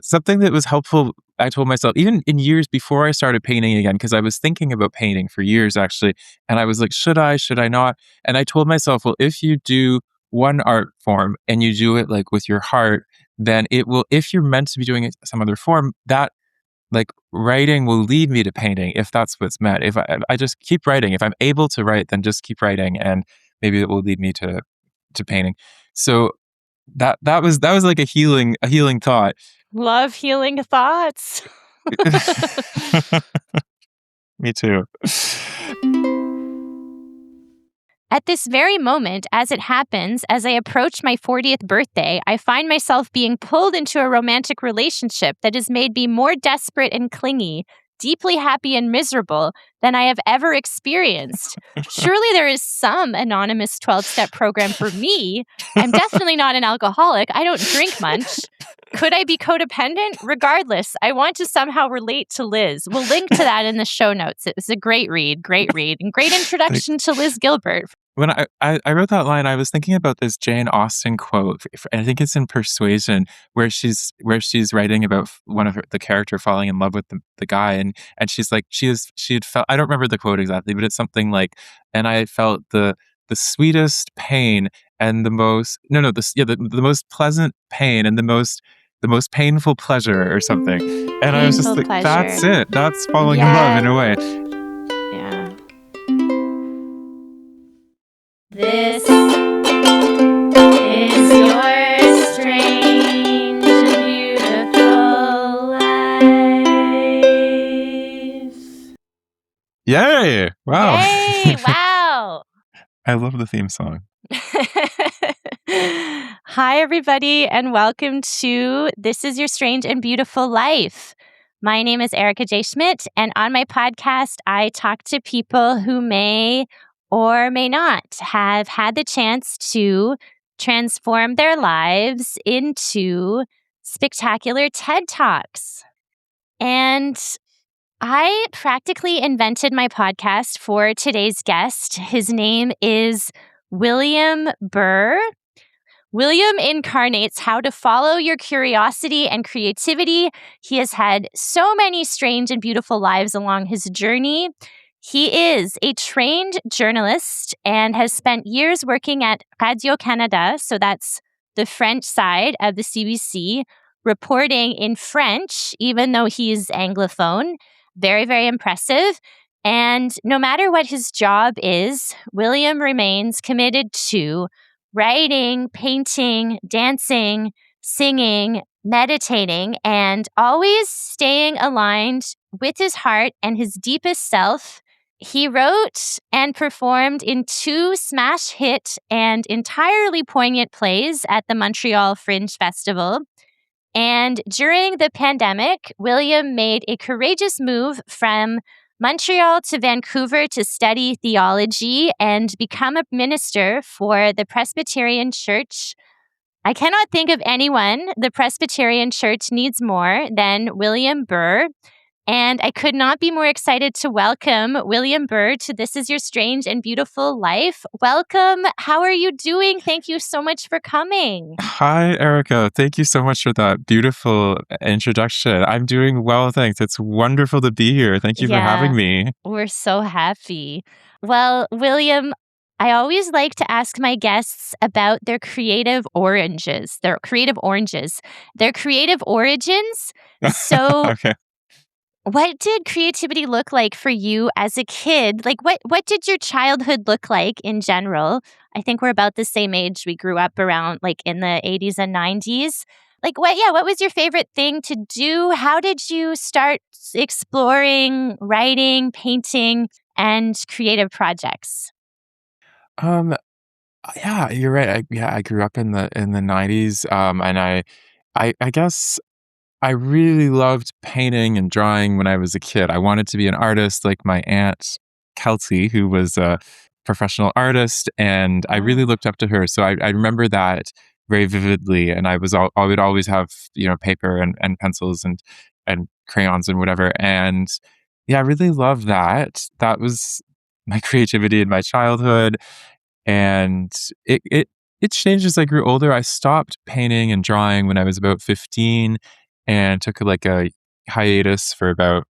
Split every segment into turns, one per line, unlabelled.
something that was helpful, I told myself, even in years before I started painting again, because I was thinking about painting for years actually, and I was like, should I not? And I told myself, well, if you do one art form and you do it like with your heart, then it will, if you're meant to be doing it some other form, that like writing will lead me to painting if that's what's meant. If I just keep writing, if I'm able to write, then just keep writing, and maybe it will lead me to painting. So that was like a healing thought.
Love healing thoughts.
Me too.
At this very moment, as it happens, as I approach my 40th birthday, I find myself being pulled into a romantic relationship that has made me more desperate and clingy, deeply happy and miserable than I have ever experienced. Surely there is some anonymous 12-step program for me. I'm definitely not an alcoholic. I don't drink much. Could I be codependent? Regardless, I want to somehow relate to Liz. We'll link to that in the show notes. It was a great read, and great introduction to Liz Gilbert.
When I wrote that line, I was thinking about this Jane Austen quote, and I think it's in Persuasion, where she's writing about the character falling in love with the guy, and she's like, she had felt, I don't remember the quote exactly, but it's something like, and I had felt the sweetest pain and the most the most pleasant pain and the most painful pleasure or something. And I was just like, that's it. That's falling in love in a way.
Yeah. This is your strange and beautiful life.
Yay! Wow.
Yay! Wow.
I love the theme song.
Hi, everybody, and welcome to This is Your Strange and Beautiful Life. My name is Erica J. Schmidt, and on my podcast, I talk to people who may or may not have had the chance to transform their lives into spectacular TED Talks. And I practically invented my podcast for today's guest. His name is William Burr. William incarnates how to follow your curiosity and creativity. He has had so many strange and beautiful lives along his journey. He is a trained journalist and has spent years working at Radio-Canada, so that's the French side of the CBC, reporting in French, even though he's Anglophone. Very, very impressive. And no matter what his job is, William remains committed to writing, painting, dancing, singing, meditating, and always staying aligned with his heart and his deepest self. He wrote and performed in 2 smash hit and entirely poignant plays at the Montreal Fringe Festival. And during the pandemic, William made a courageous move from Montreal to Vancouver to study theology and become a minister for the Presbyterian Church. I cannot think of anyone the Presbyterian Church needs more than William Burr. And I could not be more excited to welcome William Burr to This Is Your Strange and Beautiful Life. Welcome. How are you doing? Thank you so much for coming.
Hi, Erica. Thank you so much for that beautiful introduction. I'm doing well, thanks. It's wonderful to be here. Thank you for having me.
We're so happy. Well, William, I always like to ask my guests about their creative origins. So,
Okay.
What did creativity look like for you as a kid? Like, what did your childhood look like in general? I think we're about the same age. We grew up around like in the 80s and 90s. Like, what was your favorite thing to do? How did you start exploring writing, painting, and creative projects?
Yeah, you're right. I grew up in the 90s, and I guess I really loved painting and drawing when I was a kid. I wanted to be an artist like my Aunt Kelsey, who was a professional artist, and I really looked up to her. So I remember that very vividly, and I would always have, paper and pencils and crayons and whatever. And yeah, I really loved that. That was my creativity in my childhood. And it changed as I grew older. I stopped painting and drawing when I was about 15. and took like a hiatus for about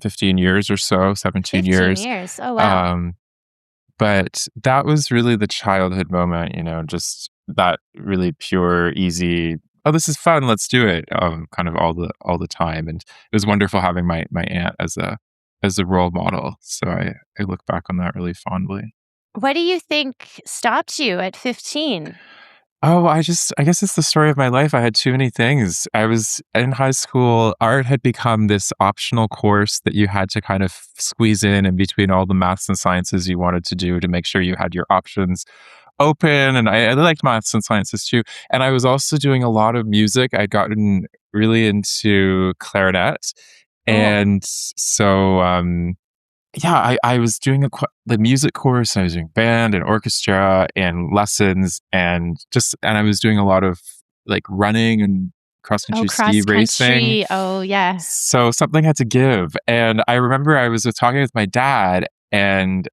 15 years or so, 17
15
years.
years. Oh, wow.
Um, but that was really the childhood moment, just that really pure, easy, oh, this is fun, let's do it, kind of all the time. And it was wonderful having my aunt as a role model. So I look back on that really fondly.
What do you think stopped you at 15?
Oh, I guess it's the story of my life. I had too many things. I was in high school, art had become this optional course that you had to kind of squeeze in between all the maths and sciences you wanted to do to make sure you had your options open. And I liked maths and sciences too. And I was also doing a lot of music. I'd gotten really into clarinet.
Oh,
And so, yeah, I was doing the music course, and I was doing band and orchestra and lessons, and I was doing a lot of like running and cross
oh,
country ski
cross
racing.
country. Oh, yeah.
So something had to give. And I remember I was talking with my dad, and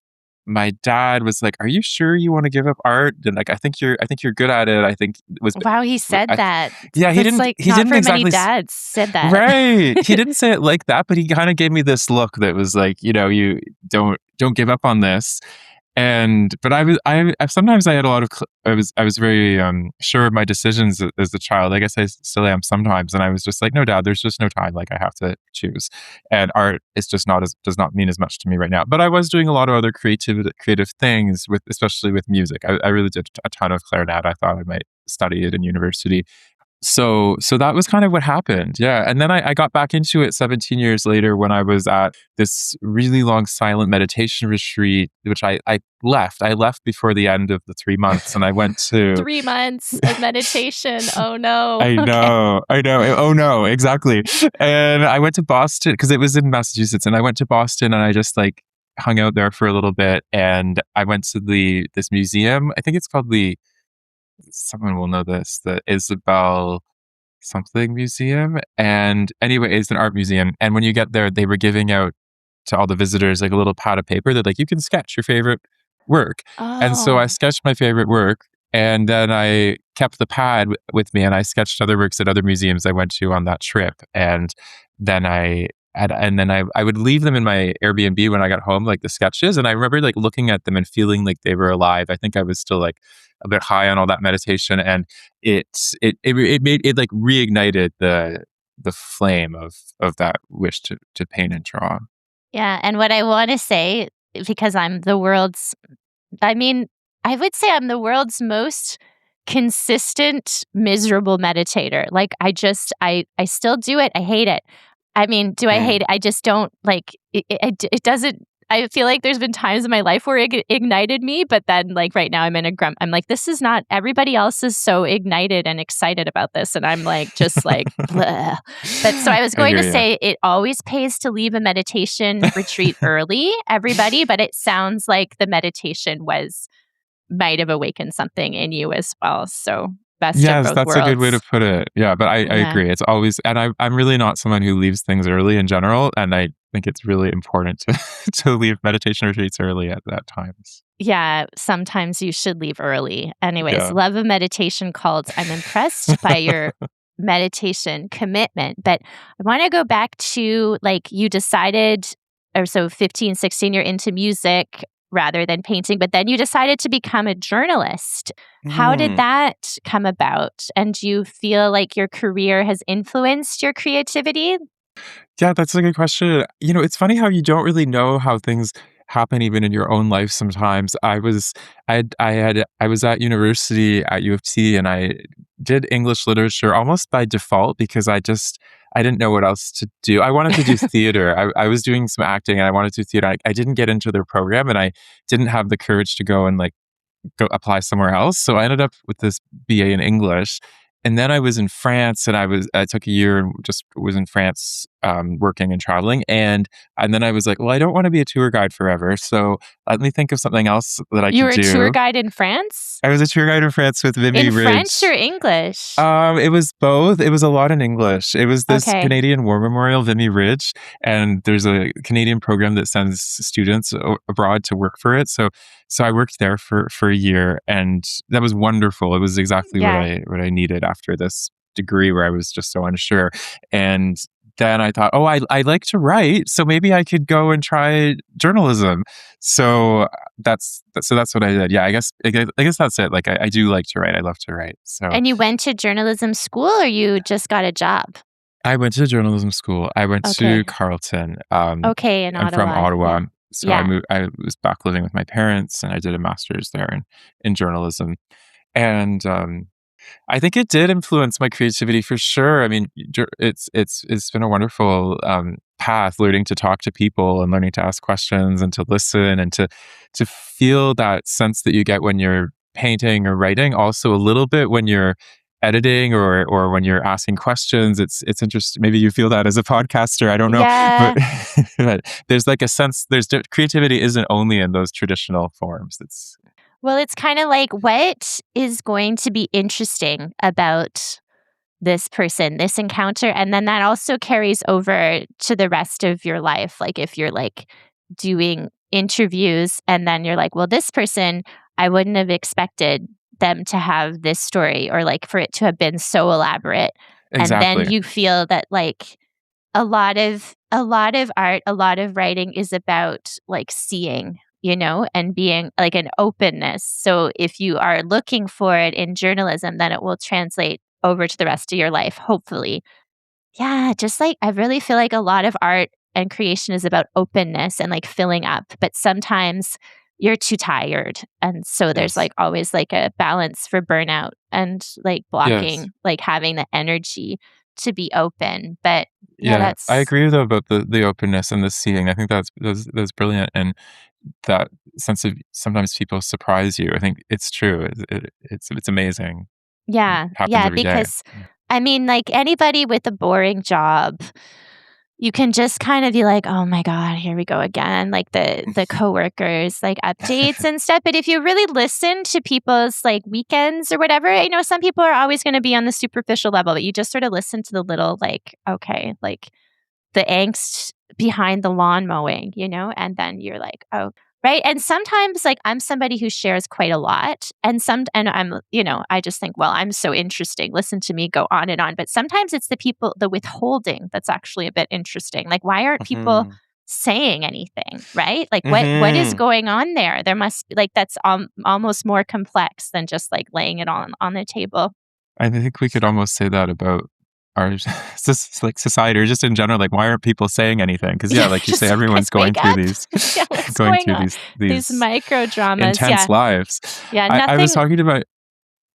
my dad was like, "Are you sure you want to give up art?" And like, I think you're good at it. I think it was,
Wow, he said
I,
that.
yeah, he
That's
didn't,
like
he
not
didn't
very many
exactly.
dads said that.
Right. He didn't say it like that, but he kind of gave me this look that was like, you don't give up on this. But sometimes I had a lot of, I was very sure of my decisions as a child. I guess I still am sometimes. And I was just like, no, Dad, there's just no time. Like I have to choose. And art is just does not mean as much to me right now. But I was doing a lot of other creative things especially with music. I really did a ton of clarinet. I thought I might study it in university. So that was kind of what happened. Yeah. And then I got back into it 17 years later when I was at this really long silent meditation retreat, which I left. I left before the end of the 3 months, and I went to,
3 months of meditation. Oh, no.
I
Okay.
know, I know. Oh no, exactly. And I went to Boston because it was in Massachusetts, and I went to Boston and I just like hung out there for a little bit. And I went to this museum. I think it's called someone will know this, the Isabel something museum. And anyway, it's an art museum. And when you get there, they were giving out to all the visitors like a little pad of paper that like you can sketch your favorite work. And so I
Oh.
sketched my favorite work, and then I kept the pad with me, and I sketched other works at other museums I went to on that trip. And then I would leave them in my Airbnb when I got home, like the sketches. And I remember like looking at them and feeling like they were alive. I think I was still like a bit high on all that meditation, and it like reignited the flame of that wish to paint and draw.
Yeah, and what I wanna say, because I mean, I would say I'm the world's most consistent, miserable meditator. Like, I still do it, I hate it. I mean, do I hate
Mm.
it? I just don't, like, it doesn't. I feel like there's been times in my life where it ignited me, but then, like, right now I'm in a grump. I'm like, "This is not everybody else is so ignited and excited about this," and I'm, like, just, like, "Bleh." But so I was
I
going
hear
to
you.
say it always pays to leave a meditation retreat early, everybody, but it sounds like the meditation might have awakened something in you as well, so best of
Yes,
both
that's a good way to
worlds.
put it. Yeah, but I
Yeah.
agree. It's always, and I'm really not someone who leaves things early in general, and I think it's really important to to leave meditation retreats early at that times.
Yeah, sometimes you should leave early. Anyways,
Yeah.
love of meditation cult. I'm impressed by your meditation commitment, but I wanna go back to, like, you decided or so 15, 16, you're into music rather than painting, but then you decided to become a journalist. How did
Mm.
that come about? And do you feel like your career has influenced your creativity?
Yeah, that's a good question. It's funny how you don't really know how things happen even in your own life sometimes. I was at university at U of T, and I did English literature almost by default because I didn't know what else to do. I wanted to do theater. I was doing some acting, and I wanted to do theater. I didn't get into their program, and I didn't have the courage to go and like go apply somewhere else. So I ended up with this BA in English. And then I was in France, and I took a year and just was in France, working and traveling. And then I was like, well, I don't want to be a tour guide forever. So let me think of something else that I
You
could
were a tour
do.
guide in France?
I was a tour guide in France with Vimy
In French or
Ridge.
English?
It was both. It was a lot in English. It was this
Okay.
Canadian War Memorial, Vimy Ridge, and there's a Canadian program that sends students abroad to work for it. So I worked there for a year, and that was wonderful. It was exactly what
Yeah.
I needed after this degree where I was just so unsure. And then I thought, oh, I like to write, so maybe I could go and try journalism. So that's what I did. Yeah, I guess that's it. Like I do like to write. I love to write. So
And you went to journalism school or you just got a job?
I went to journalism school. I went to
Okay.
Carleton.
Okay, in
I'm from
Ottawa.
Ottawa,
Yeah.
so
Yeah.
I was back living with my parents, and I did a master's there in journalism. And I think it did influence my creativity for sure. I mean, it's been a wonderful path, learning to talk to people and learning to ask questions and to listen and to feel that sense that you get when you're painting or writing. Also, a little bit when you're editing or when you're asking questions. It's interesting. Maybe you feel that as a podcaster. I don't know, but
Yeah.
but there's like a sense. Creativity isn't only in those traditional forms.
Well, it's kind of like, what is going to be interesting about this person, this encounter? And then that also carries over to the rest of your life. Like if you're like doing interviews and then you're like, well, this person, I wouldn't have expected them to have this story or like for it to have been so elaborate. And then
Exactly.
you feel that like a lot of art, a lot of writing is about like seeing, and being like an openness. So if you are looking for it in journalism, then it will translate over to the rest of your life, hopefully. Yeah, just like I really feel like a lot of art and creation is about openness and like filling up, but sometimes you're too tired. And so there's
Yes.
like always like a balance for burnout and like
Yes.
blocking, like having the energy to be open. But yeah,
Yeah, I
that's
agree though about the openness and the seeing. I think that's brilliant, and that sense of sometimes people surprise you. I think it's true. It's amazing. It
yeah,
happens
yeah,
every day.
because I mean, like anybody with a boring job, you can just kind of be like, "Oh my god, here we go again." Like the coworkers, like updates and stuff. But if you really listen to people's like weekends or whatever, some people are always going to be on the superficial level, but you just sort of listen to the little like, okay, like the angst behind the lawn mowing, and then you're like, oh, right. And sometimes like I'm somebody who shares quite a lot and I'm, I just think, well, I'm so interesting. Listen to me go on and on. But sometimes it's the withholding that's actually a bit interesting. Like why aren't people
Mhm.
saying anything, right? Like what is
Mhm.
going on there? There must be like that's almost more complex than just like laying it on the table.
I think we could almost say that about our like society or just in general. Like, why aren't people saying anything? Because yeah,
Yeah,
like you say,
just
everyone's
guys
going
wake
through
up.
these
Yeah, what's
going
going
through
on?
these
These
these
micro dramas.
intense
Yeah.
lives.
Yeah,
I was
nothing.
talking about.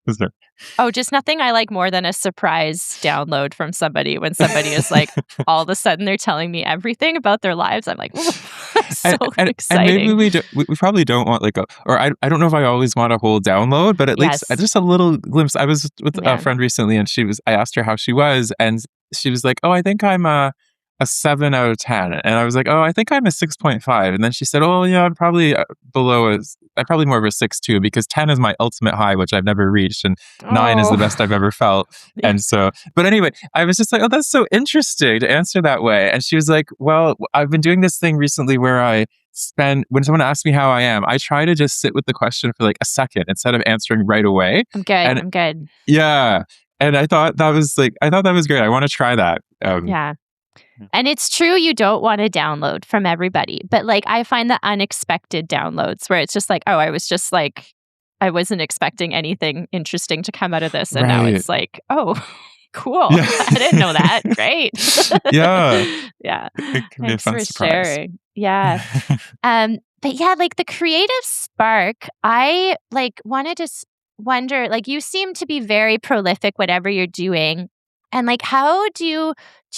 Was there?
Oh, just nothing I like more than a surprise download from somebody when somebody is like, all of a sudden they're telling me everything about their lives. I'm like, "Ooh, so
And maybe
exciting."
we probably don't want like a, or I don't know if I always want a whole download, but at least
Yes.
just a little glimpse. I was with a
Yeah.
friend recently, and I asked her how she was, and she was like, "Oh, I think I'm a 7 out of 10," and I was like, "Oh, I think I'm a 6.5," and then she said, "Oh, yeah, I'm probably I'm probably more of a 6 too, because 10 is my ultimate high, which I've never reached, and 9 is the best
Oh.
I've ever felt."
Yeah.
And so, but anyway, I was just like, "Oh, that's so interesting to answer that way." And she was like, "Well, I've been doing this thing recently where when someone asks me how I am, I try to just sit with the question for like a second instead of answering right away."
I'm good.
And
I'm good.
yeah, and I thought that was great. I want to try that.
Yeah. And it's true you don't want to download from everybody, but like I find the unexpected downloads where it's just like, oh, I was just like I wasn't expecting anything interesting to come out of this and now
Right.
it's like, oh, cool.
Yeah.
I didn't know that. Great.
Yeah.
Yeah.
It can be a
Thanks
fun
for
surprise.
sharing. Yeah. But yeah, like the creative spark, I like wanted to wonder, like you seem to be very prolific, whatever you're doing. And like, how do you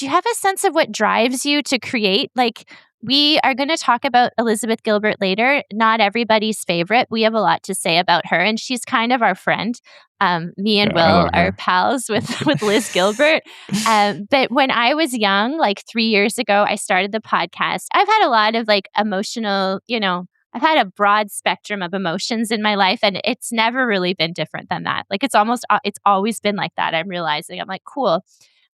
have a sense of what drives you to create? Like, we are going to talk about Elizabeth Gilbert later. Not everybody's favorite. We have a lot to say about her, and she's kind of our friend. Me and
Yeah, I
Will
love
are
her.
pals with Liz Gilbert. But when I was young, like 3 years ago, I started the podcast. I've had a lot of like emotional, I've had a broad spectrum of emotions in my life, and it's never really been different than that. Like it's always been like that. I'm realizing I'm like, cool.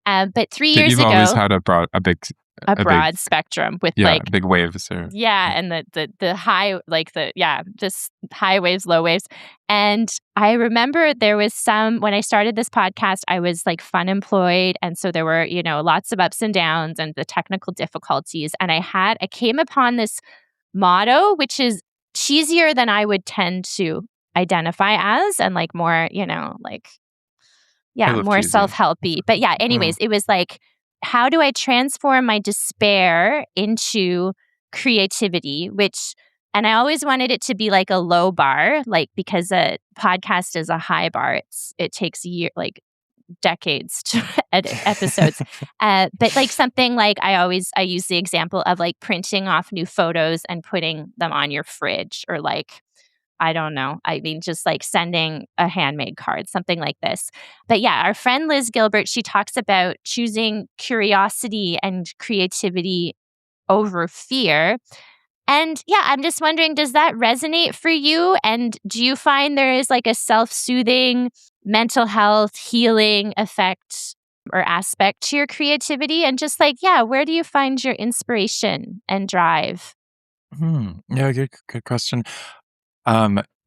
But three
That
years
you've always
ago,
had a big
a
a big,
broad spectrum with
yeah,
like
big waves or
yeah, and the high like the yeah, just high waves, low waves. And I remember there was some when I started this podcast, I was like fun employed. And so there were, lots of ups and downs and the technical difficulties. And I came upon this motto, which is cheesier than I would tend to identify as and like more, like
I
yeah,
love
more
cheesy.
self-helpy. But yeah,
Mm.
anyways, it was like, how do I transform my despair into creativity? And I always wanted it to be like a low bar, like because a podcast is a high bar. It takes like decades to edit episodes. But like something like I use the example of like printing off new photos and putting them on your fridge or like I don't know. I mean, just like sending a handmade card, something like this. But yeah, our friend Liz Gilbert, she talks about choosing curiosity and creativity over fear. And yeah, I'm just wondering, does that resonate for you? And do you find there is like a self soothing mental health healing effect or aspect to your creativity? And just like, yeah, where do you find your inspiration and drive?
Yeah, good question.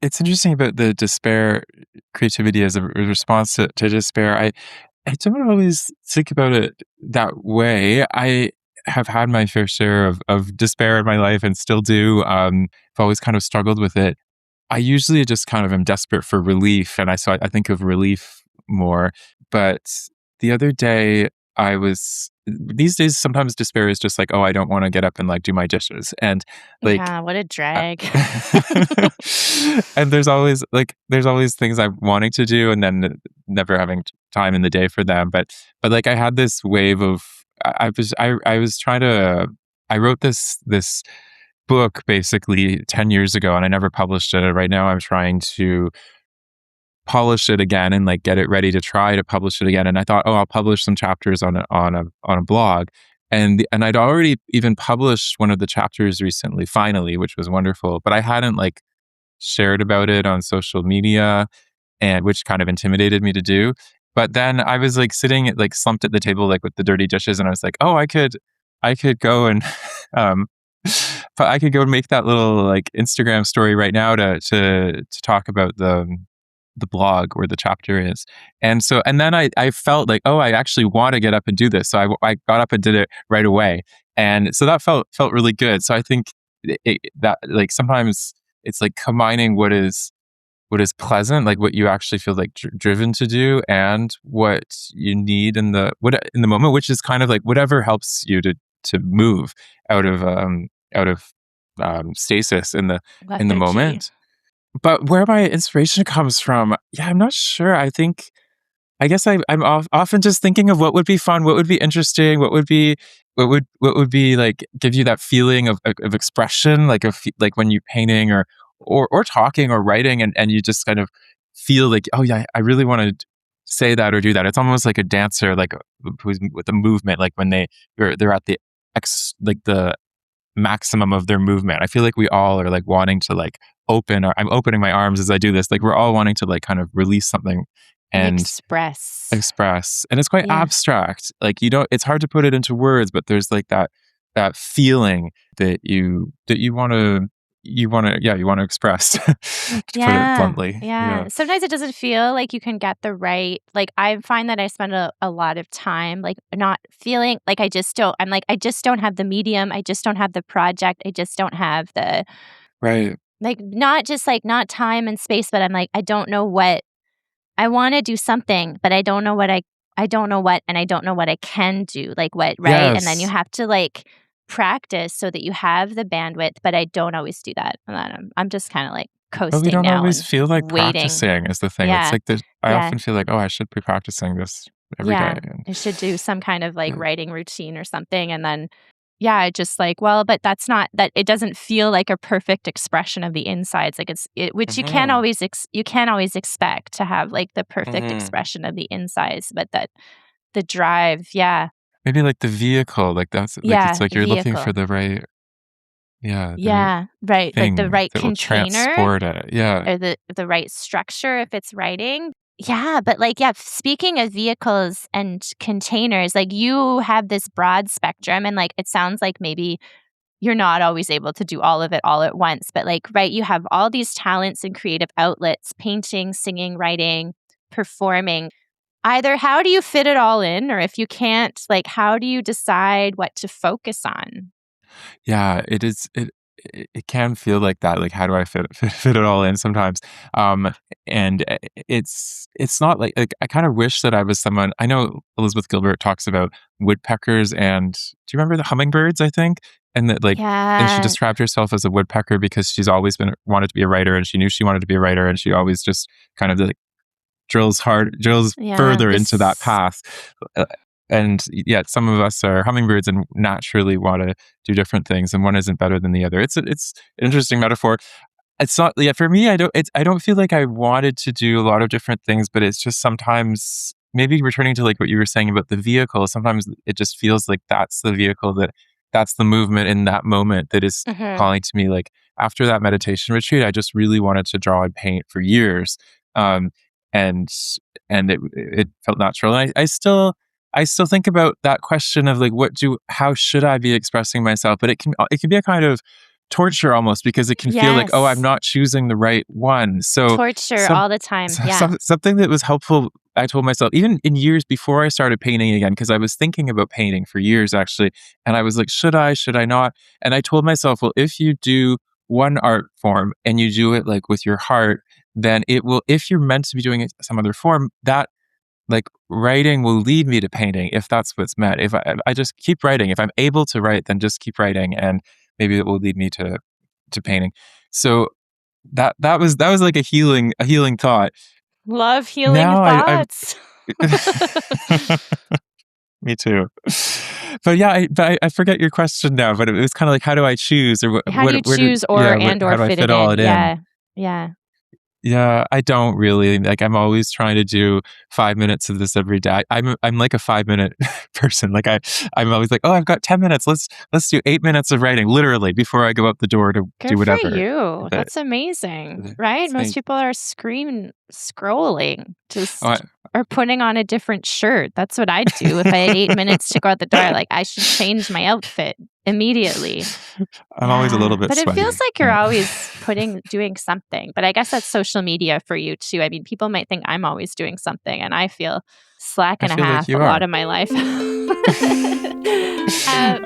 It's interesting about the despair, creativity as a response to despair. I don't always think about it that way. I have had my fair share of despair in my life and still do. I've always kind of struggled with it. I usually just kind of am desperate for relief, and I think of relief more. But the other day, I was these days sometimes despair is just like, oh, I don't want to get up and like do my dishes, and like
Yeah, what a
uh,
drag.
and there's always things I'm wanting to do and then never having time in the day for them. But like I had this wave of I was trying to I wrote this book basically 10 years ago and I never published it. Right now I'm trying to polish it again and like get it ready to try to publish it again. And I thought, oh, I'll publish some chapters on a blog. And I'd already even published one of the chapters recently, finally, which was wonderful. But I hadn't like shared about it on social media, and which kind of intimidated me to do. But then I was like sitting like slumped at the table like with the dirty dishes, and I was like, oh, I could go and um, but I could go and make that little like Instagram story right now to talk about the blog where the chapter is. And then I felt like, oh, I actually want to get up and do this. So I got up and did it right away. And so that felt really good. So I think that like sometimes it's like combining what is pleasant, like what you actually feel like driven to do, and what you need in the moment, which is kind of like whatever helps you to move out of stasis in the
Lethargy.
moment. But where my inspiration comes from, yeah, I'm not sure. I guess I'm often just thinking of what would be fun, what would be interesting, what would be like give you that feeling of expression, like when you're painting or talking or writing, and you just kind of feel like, oh yeah, I really want to say that or do that. It's almost like a dancer, like who's with a movement, like when they're at the the maximum of their movement. I feel like we all are like wanting to like I'm opening my arms as I do this. Like we're all wanting to like kind of release something
And
and
express.
express. And it's quite
Yeah.
abstract. Like it's hard to put it into words, but there's like that feeling that you want to express to put it
Yeah.
bluntly.
Yeah.
Yeah.
Sometimes it doesn't feel like you can get the right like I find that I spend a lot of time like not feeling like I just don't have the medium. I just don't have the project. I just don't have the
Right.
like not just like not time and space, but I'm like, I don't know what I want to do something, but I don't know what and I don't know what I can do. Like what, right? And then you
Yes.
have to like practice so that you have the bandwidth, but I don't always do that. And then I'm just kind of like
But we
coasting
don't
now
always
and
feel like
waiting.
practicing is the thing. It's
Yeah.
like I
Yeah.
often feel like, oh, I should be practicing this every day.
Yeah. I should do some kind of like
Yeah.
writing routine or something. And then, yeah, I just like, well, but that's not that it doesn't feel like a perfect expression of the insides. Like which
Hmm.
you can't always expect to have like the perfect
Hmm.
expression of the insides, but that the drive, yeah.
Maybe like the vehicle, like that's like it's
Yeah.
like you're looking for
Vehicle.
the right, yeah, the right
Yeah. Right. Like the
thing
right
that will
container
transport it. Yeah.
or the right structure if it's writing. Yeah, but like, yeah, speaking of vehicles and containers, like you have this broad spectrum and like it sounds like maybe you're not always able to do all of it all at once, but like, right, you have all these talents and creative outlets, painting, singing, writing, performing. Either how do you fit it all in, or if you can't, like, how do you decide what to focus on?
Yeah, it is. It can feel like that. Like, how do I fit it all in sometimes? Um, and it's not like I kind of wish that I was someone. I know Elizabeth Gilbert talks about woodpeckers, and do you remember the hummingbirds? I think, and that like, and she
Yeah.
described herself as a woodpecker because she's always been wanted to be a writer, and she knew she wanted to be a writer, and she always just kind of like drills
Yeah,
further into that
this
path. Uh, and yet some of us are hummingbirds and naturally want to do different things, and one isn't better than the other. It's an interesting metaphor. It's not, yeah, for me, I don't feel like I wanted to do a lot of different things, but it's just sometimes maybe returning to like what you were saying about the vehicle, sometimes it just feels like that's the vehicle that's the movement in that moment that is
Mhm.
calling to me. Like after that meditation retreat, I just really wanted to draw and paint for years. Um, and it felt natural. And I still think about that question of like how should I be expressing myself? But it can be a kind of torture almost because it can feel like, oh, I'm
Yes.
not choosing the right one. So
Torture
some,
all the time, yeah.
something that was helpful, I told myself, even in years before I started painting again, because I was thinking about painting for years actually. And I was like, should I not? And I told myself, well, if you do one art form and you do it like with your heart, then it will, if you're meant to be doing it some other form, that like writing will lead me to painting if that's what's meant. If I just keep writing, if I'm able to write, then just keep writing, and maybe it will lead me to painting. So that was like a healing thought.
Love healing
Now I'm
thoughts.
me too. But yeah, I forget your question now. But it was kind of like, how do I choose, or
How do you
where did
choose
yeah,
or and
how
or
do I
fit
fit
it
all
in?
it in?
Yeah. Yeah.
Yeah, I don't really. Like, I'm always trying to do 5 minutes of this every day. I'm like a 5-minute person. Like, I'm always like, "Oh, I've got 10 minutes. Let's do 8 minutes of writing," literally, before I go out the door to do
Good for
whatever.
you.
But
That's amazing,
but
right? Most
thank
people are scrolling,
oh,
just or putting on a different shirt. That's what I'd do if I had 8 minutes to go out the door, like, I should change my outfit immediately.
I'm always a little
Yeah,
bit
but it feels
sweaty.
like you're
Yeah.
always doing something, but I guess that's social media for you too. I mean, people might think I'm always doing something, and I feel slack
I
and a
feel like
half a
you
lot
are.
of my life. Uh,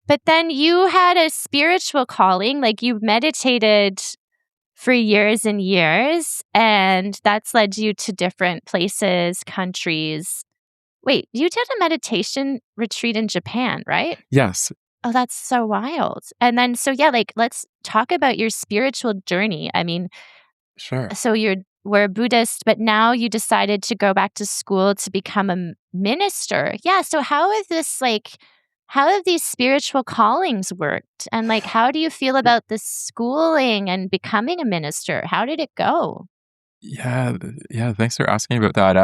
but then you had a spiritual calling, like, you meditated for years and years, and that's led you to different places, countries. Wait, you did a meditation retreat in Japan, right?
Yes,
Oh, that's so wild. And then so yeah, like let's talk about your spiritual journey. I mean,
sure.
so you were Buddhist, but now you decided to go back to school to become a minister. Yeah, so how have these spiritual callings worked? And like how do you feel about the schooling and becoming a minister? How did it go?
Yeah, yeah, thanks for asking about that.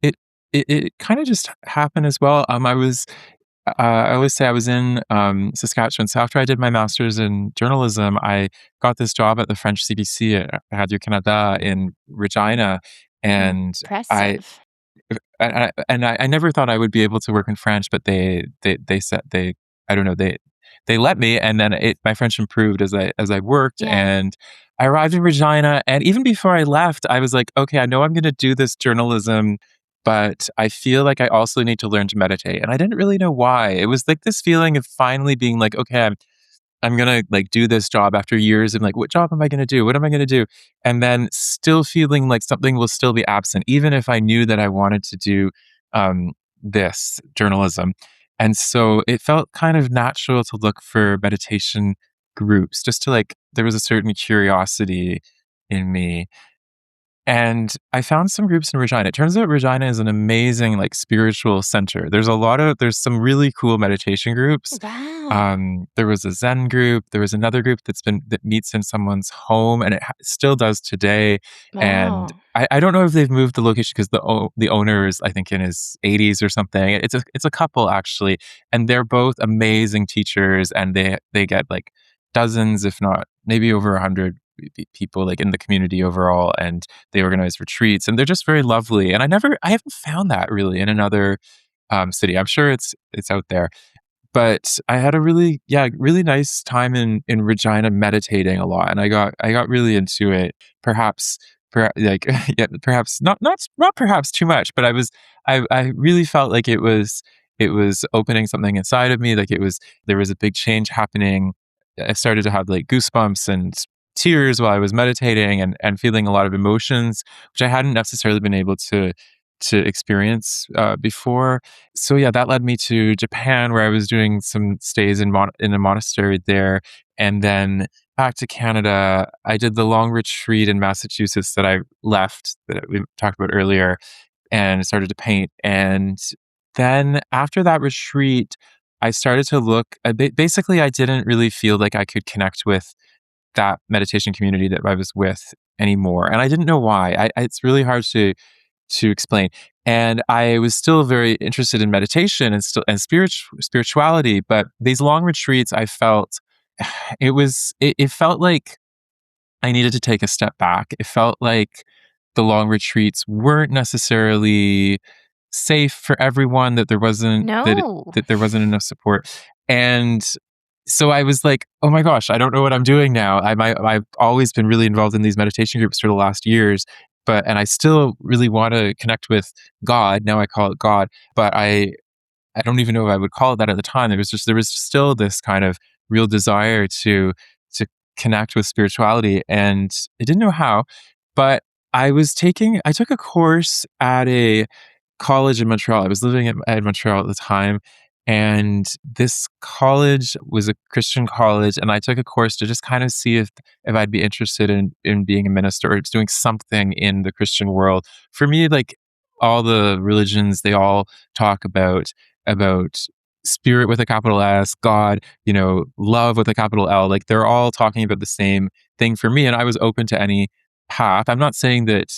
It it kinda just happened as well. I always say I was in, Saskatchewan, so after I did my master's in journalism, I got this job at the French CBC at Radio-Canada in Regina, and I
Impressive.
I never thought I would be able to work in French, but they said I don't know, they let me, and then my French improved as I worked,
Yeah.
and I arrived in Regina, and even before I left, I was like, "Okay, I know I'm gonna do this journalism, but I feel like I also need to learn to meditate," and I didn't really know why. It was like this feeling of finally being like, "Okay, I'm gonna like do this job after years of like, what job am I gonna do? What am I gonna do?" And then still feeling like something will still be absent, even if I knew that I wanted to do um, this journalism. And so it felt kind of natural to look for meditation groups, just to like, there was a certain curiosity in me. And I found some groups in Regina. It turns out Regina is an amazing like spiritual center. There's some really cool meditation groups.
Wow.
There was a Zen group. There was another group that meets in someone's home, and still does today. And
Wow.
I don't know if they've moved the location because the owner is, I think, in his 80s or something. It's a couple actually, and they're both amazing teachers, and they get like dozens, if not maybe over 100 people like in the community overall, and they organize retreats, and they're just very lovely. And I haven't found that really in another city. I'm sure it's out there, but I had a really nice time in Regina meditating a lot, and I got really into it. Perhaps, like yeah, perhaps not perhaps too much, but I really felt like it was opening something inside of me. Like there was a big change happening. I started to have like goosebumps and tears while I was meditating, and feeling a lot of emotions, which I hadn't necessarily been able to experience before. So yeah, that led me to Japan, where I was doing some stays in a monastery there, and then back to Canada. I did the long retreat in Massachusetts that I left, that we talked about earlier, and started to paint. And then after that retreat, I started to look. Basically, I didn't really feel like I could connect with that meditation community that I was with anymore, and I didn't know why. It's really hard to explain. And I was still very interested in meditation and spirituality, but these long retreats, I felt it felt like I needed to take a step back. It felt like the long retreats weren't necessarily safe for everyone, that
No.
there wasn't enough support. And so I was like, oh my gosh, I don't know what I'm doing now. I've always been really involved in these meditation groups for the last years, and I still really want to connect with God. Now I call it God, but I don't even know if I would call it that at the time. There was still this kind of real desire to connect with spirituality, and I didn't know how. But I took a course at a college in Montreal. I was living at Montreal at the time, and this college was a Christian college, and I took a course to just kind of see if I'd be interested in being a minister or doing something in the Christian world. For me, like all the religions, they all talk about spirit with a capital S, God, love with a capital L. Like they're all talking about the same thing for me, and I was open to any path. I'm not saying that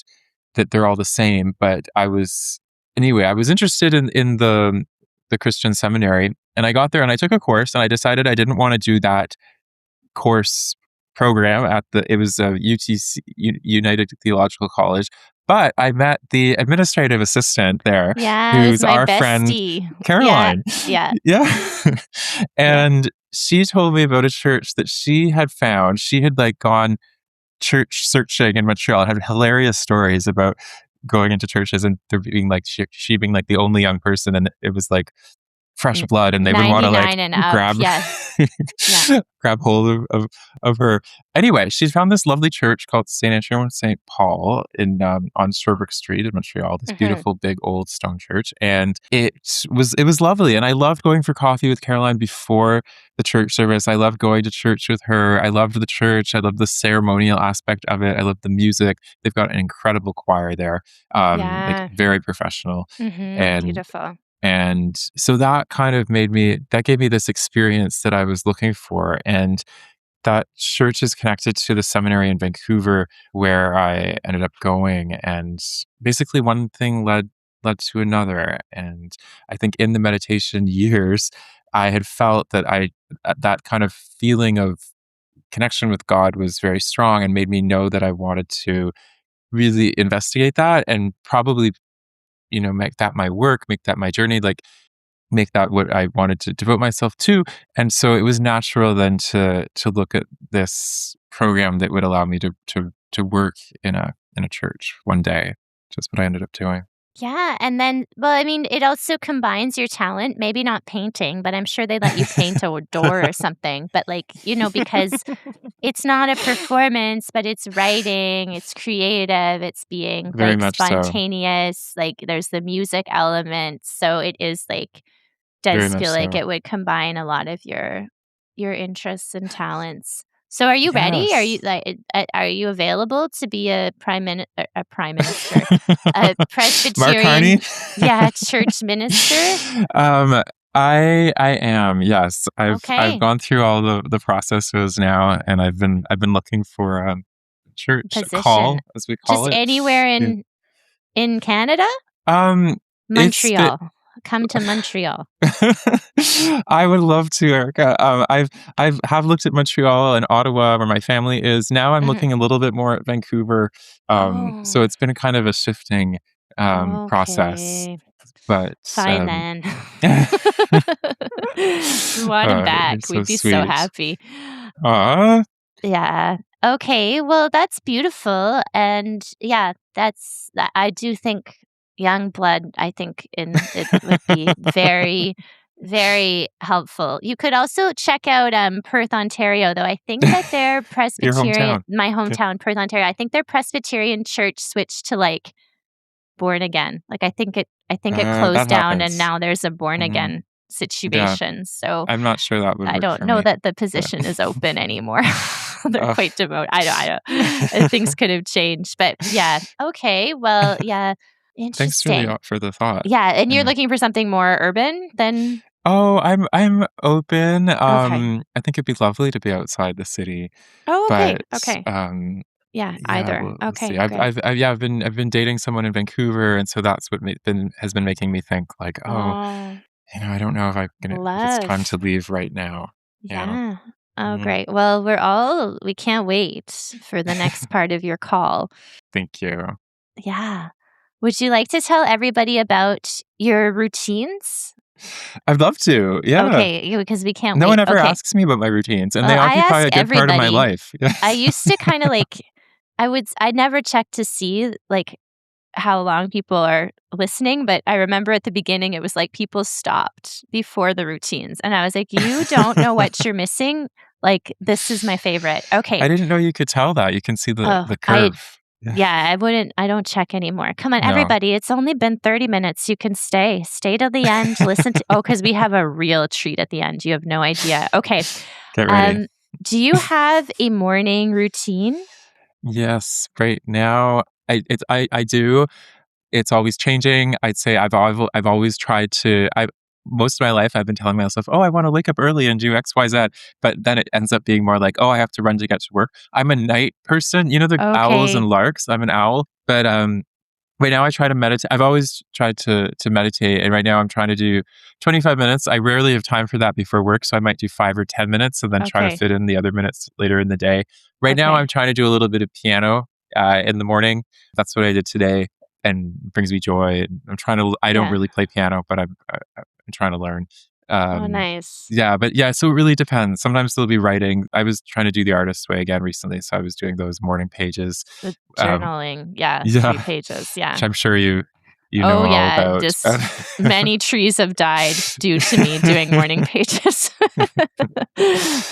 they're all the same, but I was interested in the Christian seminary, and I got there and I took a course, and I decided I didn't want to do that course program it was a UTC, United Theological College, but I met the administrative assistant there,
Yeah, it was
who's
my
our friend
bestie. Yeah.
Caroline.
Yeah.
Yeah.
Yeah.
And she told me about a church that she had found. She had like gone church searching in Montreal and had hilarious stories about going into churches and there being like she being like the only young person, and it was like fresh
N-
blood, and they would want to like
99 and up.
grab
Yes. Yeah.
grab hold of her. Anyway, she's found this lovely church called Saint Andrew and Saint Paul in on Sherbrooke Street in Montreal. This
Hmm.
beautiful big old stone church, and it was lovely. And I loved going for coffee with Caroline before the church service. I loved going to church with her. I loved the church. I loved the ceremonial aspect of it. I loved the music. They've got an incredible choir there, like
Yeah.
very professional, and
Beautiful.
so that gave me this experience that I was looking for. And that church is connected to the seminary in Vancouver where I ended up going. And basically one thing led to another. And I think in the meditation years, I had felt that that kind of feeling of connection with God was very strong, and made me know that I wanted to really investigate that, and probably, make that my work, make that my journey, like make that what I wanted to devote myself to. And so it was natural then to look at this program that would allow me to work in a church one day. Just what I ended up doing.
Yeah, and then, well, I mean, it also combines your talent, maybe not painting, but I'm sure they let you paint a door or something. But like, because it's not a performance, but it's writing, it's creative, it's being
Very
like
much so.
spontaneous, like there's the music element. So it is like,
Very
does
much
feel like
so.
it would combine a lot of your interests and talents. So are you ready?
Yes.
Are you available to be a prime minister, a
Mark Carney.
Presbyterian, yeah, church minister?
um, I am, yes. I've
Okay.
gone through all the processes now, and I've been looking for church
Position.
call, as we call
Just
it.
anywhere
Yeah.
in Canada?
Um, it's been
Montreal. come to Montreal?
I would love to, Erica. I've have looked at Montreal and Ottawa, where my family is. Now I'm
Mhm.
looking a little bit more at Vancouver. So
Oh,
it's been a kind of a shifting process.
okay.
But
Fine then. We want him
you're
back.
so
We'd be so
sweet.
happy.
Aw,
Yeah. Okay. Well, that's beautiful. And yeah, I do think young blood, I think in it would be very, very helpful. You could also check out Perth, Ontario, though I think that their
your
Presbyterian,
hometown.
my
Okay.
hometown, Perth, Ontario, I think their Presbyterian church switched to like born again. Like I think it closed
That
down and
happens.
now there's a born
Mhm.
again
Yeah,
situation. So
I'm not sure that would
I
work
don't
for
know
me,
that the
but
position is open anymore. They're
Ugh.
quite demoted. Things could have changed, but yeah. Okay. Well, yeah.
Thanks for
Interesting.
for the thought.
Yeah, and you're
And
looking for something more urban than
oh, I'm open.
okay.
I think it'd be lovely to be outside the city,
Oh, okay.
but
Okay. Yeah,
yeah,
either.
we'll see.
Okay, great.
Yeah, I've been dating someone in Vancouver, and so that's what has been making me think like, oh,
Oh,
I don't know if it's time to
love.
leave right now. Yeah.
Yeah. Oh,
Mhm.
great. Well, we can't wait for the next part of your call.
Thank you.
Yeah. Would you like to tell everybody about your routines?
I'd love to. Yeah.
Okay, because we can't
No one
wait.
ever
Okay.
asks me about my routines, and
Well,
they
I
occupy
ask
a good part of my
everybody.
life.
I used to kinda, like I never checked to see, like, how long people are listening, but I remember at the beginning, it was like people stopped before the routines, and I was like, "You don't know what you're missing? Like, this is my favorite." Okay.
I didn't know you could tell that. You can see
Oh,
the curve. Yeah.
yeah, I don't check anymore. Come on,
No.
everybody, it's only been 30 minutes. You can stay. Stay till the end, listen to because we have a real treat at the end. You have no idea. Okay.
Get ready.
Um, do you have a morning routine?
Yes, right now I do. It's always changing. I'd say I've always tried to I most of my life I've been telling myself, "Oh, I want to wake up early and do XYZ," but then it ends up being more like, "Oh, I have to run to get to work." I'm a night person. You know the owls and
Okay.
larks? I'm an owl, but right now I try to meditate. I've always tried to meditate, and right now I'm trying to do 25 minutes. I rarely have time for that before work, so I might do 5 or 10 minutes and then try to
Okay.
fit in the other minutes later in the day. Right now
Okay.
I'm trying to do a little bit of piano in the morning. That's what I did today and brings me joy. I'm trying to I don't
Yeah.
really play piano, but I'm trying to learn.
Oh,
Um
nice.
yeah, but yeah, so it really depends. Sometimes they'll be writing. I was trying to do the artist's way again recently, so I was doing those morning pages.
The
Um,
journaling. Yeah, 3
yeah,
pages.
which
Yeah.
I'm sure you know
Oh,
all
yeah,
about.
just many trees have died due to me doing morning pages.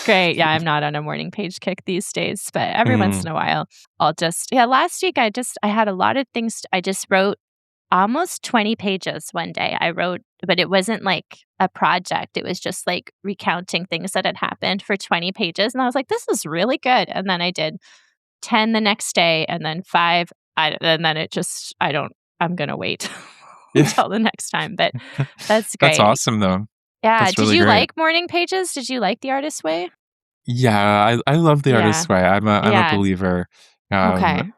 Great, yeah, I'm not on a morning page kick these days, but every once
Mm,
in a while, I'll just yeah, last week, I had a lot of things I just wrote almost 20 pages one day. I wrote but it wasn't like a project, it was just, like, recounting things that had happened for 20 pages, and I was like, "This is really good," and then I did 10 the next day and then 5 and then it just I'm gonna wait
yeah,
until the next time, but that's
that's
great.
awesome though.
Yeah,
That's
did
really
you
great.
like morning pages? Did you like The Artist's Way?
Yeah, I love the
Yeah.
artist's way. I'm a
Yeah.
believer. Um,
Okay.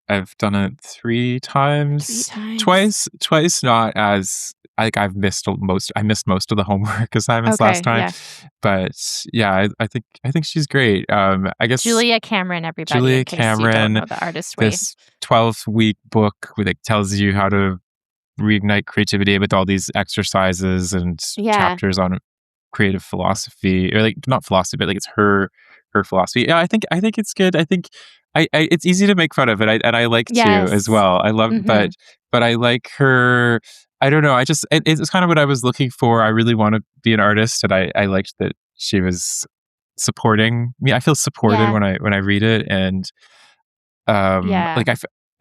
I've done it 3
3
times.
times.
Twice not as like, I missed most of the homework assignments last
Okay,
time,
yeah.
but yeah, I think she's great. I guess
Julia Cameron, everybody, in
Julia
case you don't
Cameron,
know The Artist's Way.
this 12-week book where it tells you how to reignite creativity with all these exercises and
Yeah.
chapters on creative philosophy or like not philosophy, but like it's her philosophy. Yeah, I think it's good. I think it's easy to make fun of it, and I like to as
Yes.
well. I love,
Mhm.
but I like her. I don't know. It's kind of what I was looking for. I really want to be an artist, and I liked that she was supporting me. I feel supported
Yeah.
when I read it, and
Yeah.
like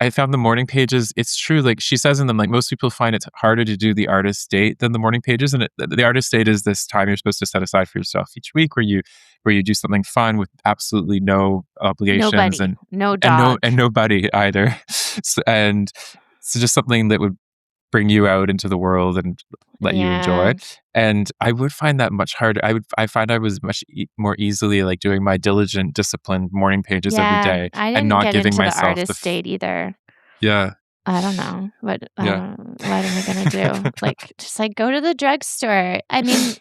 I found the morning pages. It's true. Like she says in them, like most people find it harder to do the artist date than the morning pages. And the artist date is this time you're supposed to set aside for yourself each week, where you do something fun with absolutely no obligations
Nobody.
and
No dog.
nobody either. And so just something that would bring you out into the world and let you enjoy.
Yeah.
And I would find that much harder. I find I was much more easily like doing my diligent, disciplined morning pages every
Yeah.
day
I
and
didn't
not
get
giving
into the
myself
artist date either.
yeah.
I don't know. What
Yeah.
what am I gonna do? Like, just, like, go to the drugstore. I mean,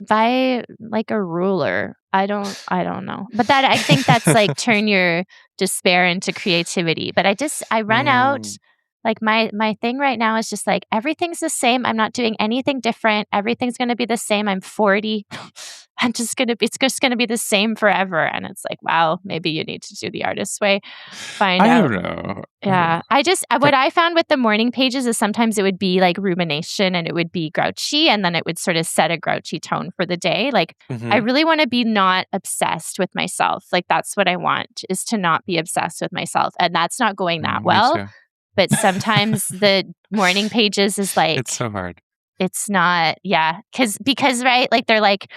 buy, like, a ruler. I don't know. But that I think that's, like, turn your despair into creativity. But I run out.
Mm.
Like, my thing right now is just, like, everything's the same. I'm not doing anything different. Everything's gonna be the same. I'm 40. It's just gonna be the same forever. And it's like, wow, maybe you need to do the artist's way. Find
I
out.
don't know. I don't
Yeah.
know.
What
But
I found with the morning pages is sometimes it would be like rumination and it would be grouchy and then it would sort of set a grouchy tone for the day. Like, I
mhm.
really want to be not obsessed with myself. Like, that's what I want, is to not be obsessed with myself. And that's not going that
Me
well.
too.
But sometimes the morning pages is
It's
like,
so hard.
it's not, yeah. Because, right, like they're like,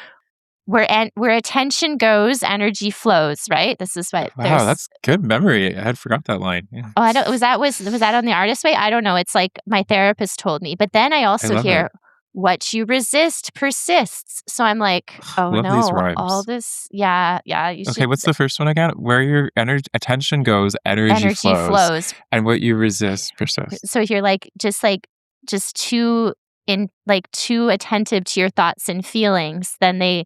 where attention goes, energy flows, right? This is what
Wow,
there's.
that's good memory. I had forgot that line. Yeah.
Oh, I don't was that on the artist way? I don't know, it's like my therapist told me, but then I
I
also
love it.
hear, "What you resist persists." So I'm like, "Oh,
Love these
no, all
rhymes.
this." Yeah, you
Okay,
should
what's the first one again? Where your attention goes, energy
energy
flows,
flows.
and what you resist persists.
So if you're just too attentive to your thoughts and feelings, then they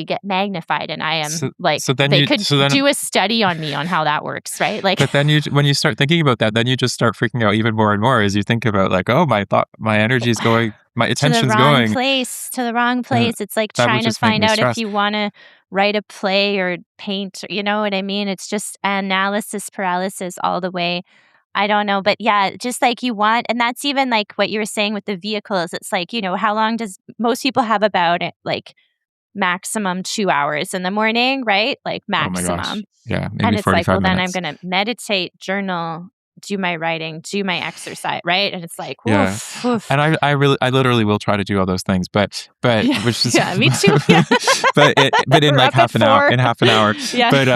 get magnified, and I am
So,
like,
so then
they
you,
could
so then,
do a study on me on how that works, right? Like,
but then when you start thinking about that, then you just start freaking out even more and more as you think about like, oh, my energy is going, my attention's going,
to the wrong
and
place. It's like
that would
trying to
just make
find
me
out if
stressed.
you wanna write a play or paint, you know what I mean? It's just analysis paralysis all the way. I don't know, but yeah, just like you want, and that's even like what you were saying with the vehicles. It's like, how long does most people have about it, like maximum 2 hours in the morning, right? Like
Oh my gosh,
maximum.
yeah, maybe
And it's like,
45
well, then I'm
minutes.
gonna meditate, journal, do my writing, do my exercise, right? And it's like,
Yeah,
woof, woof.
and I literally will try to do all those things, but
Yeah,
which is
yeah, me too. Yeah.
but in
We're
like
up at 4.
half an hour,
Yeah.
but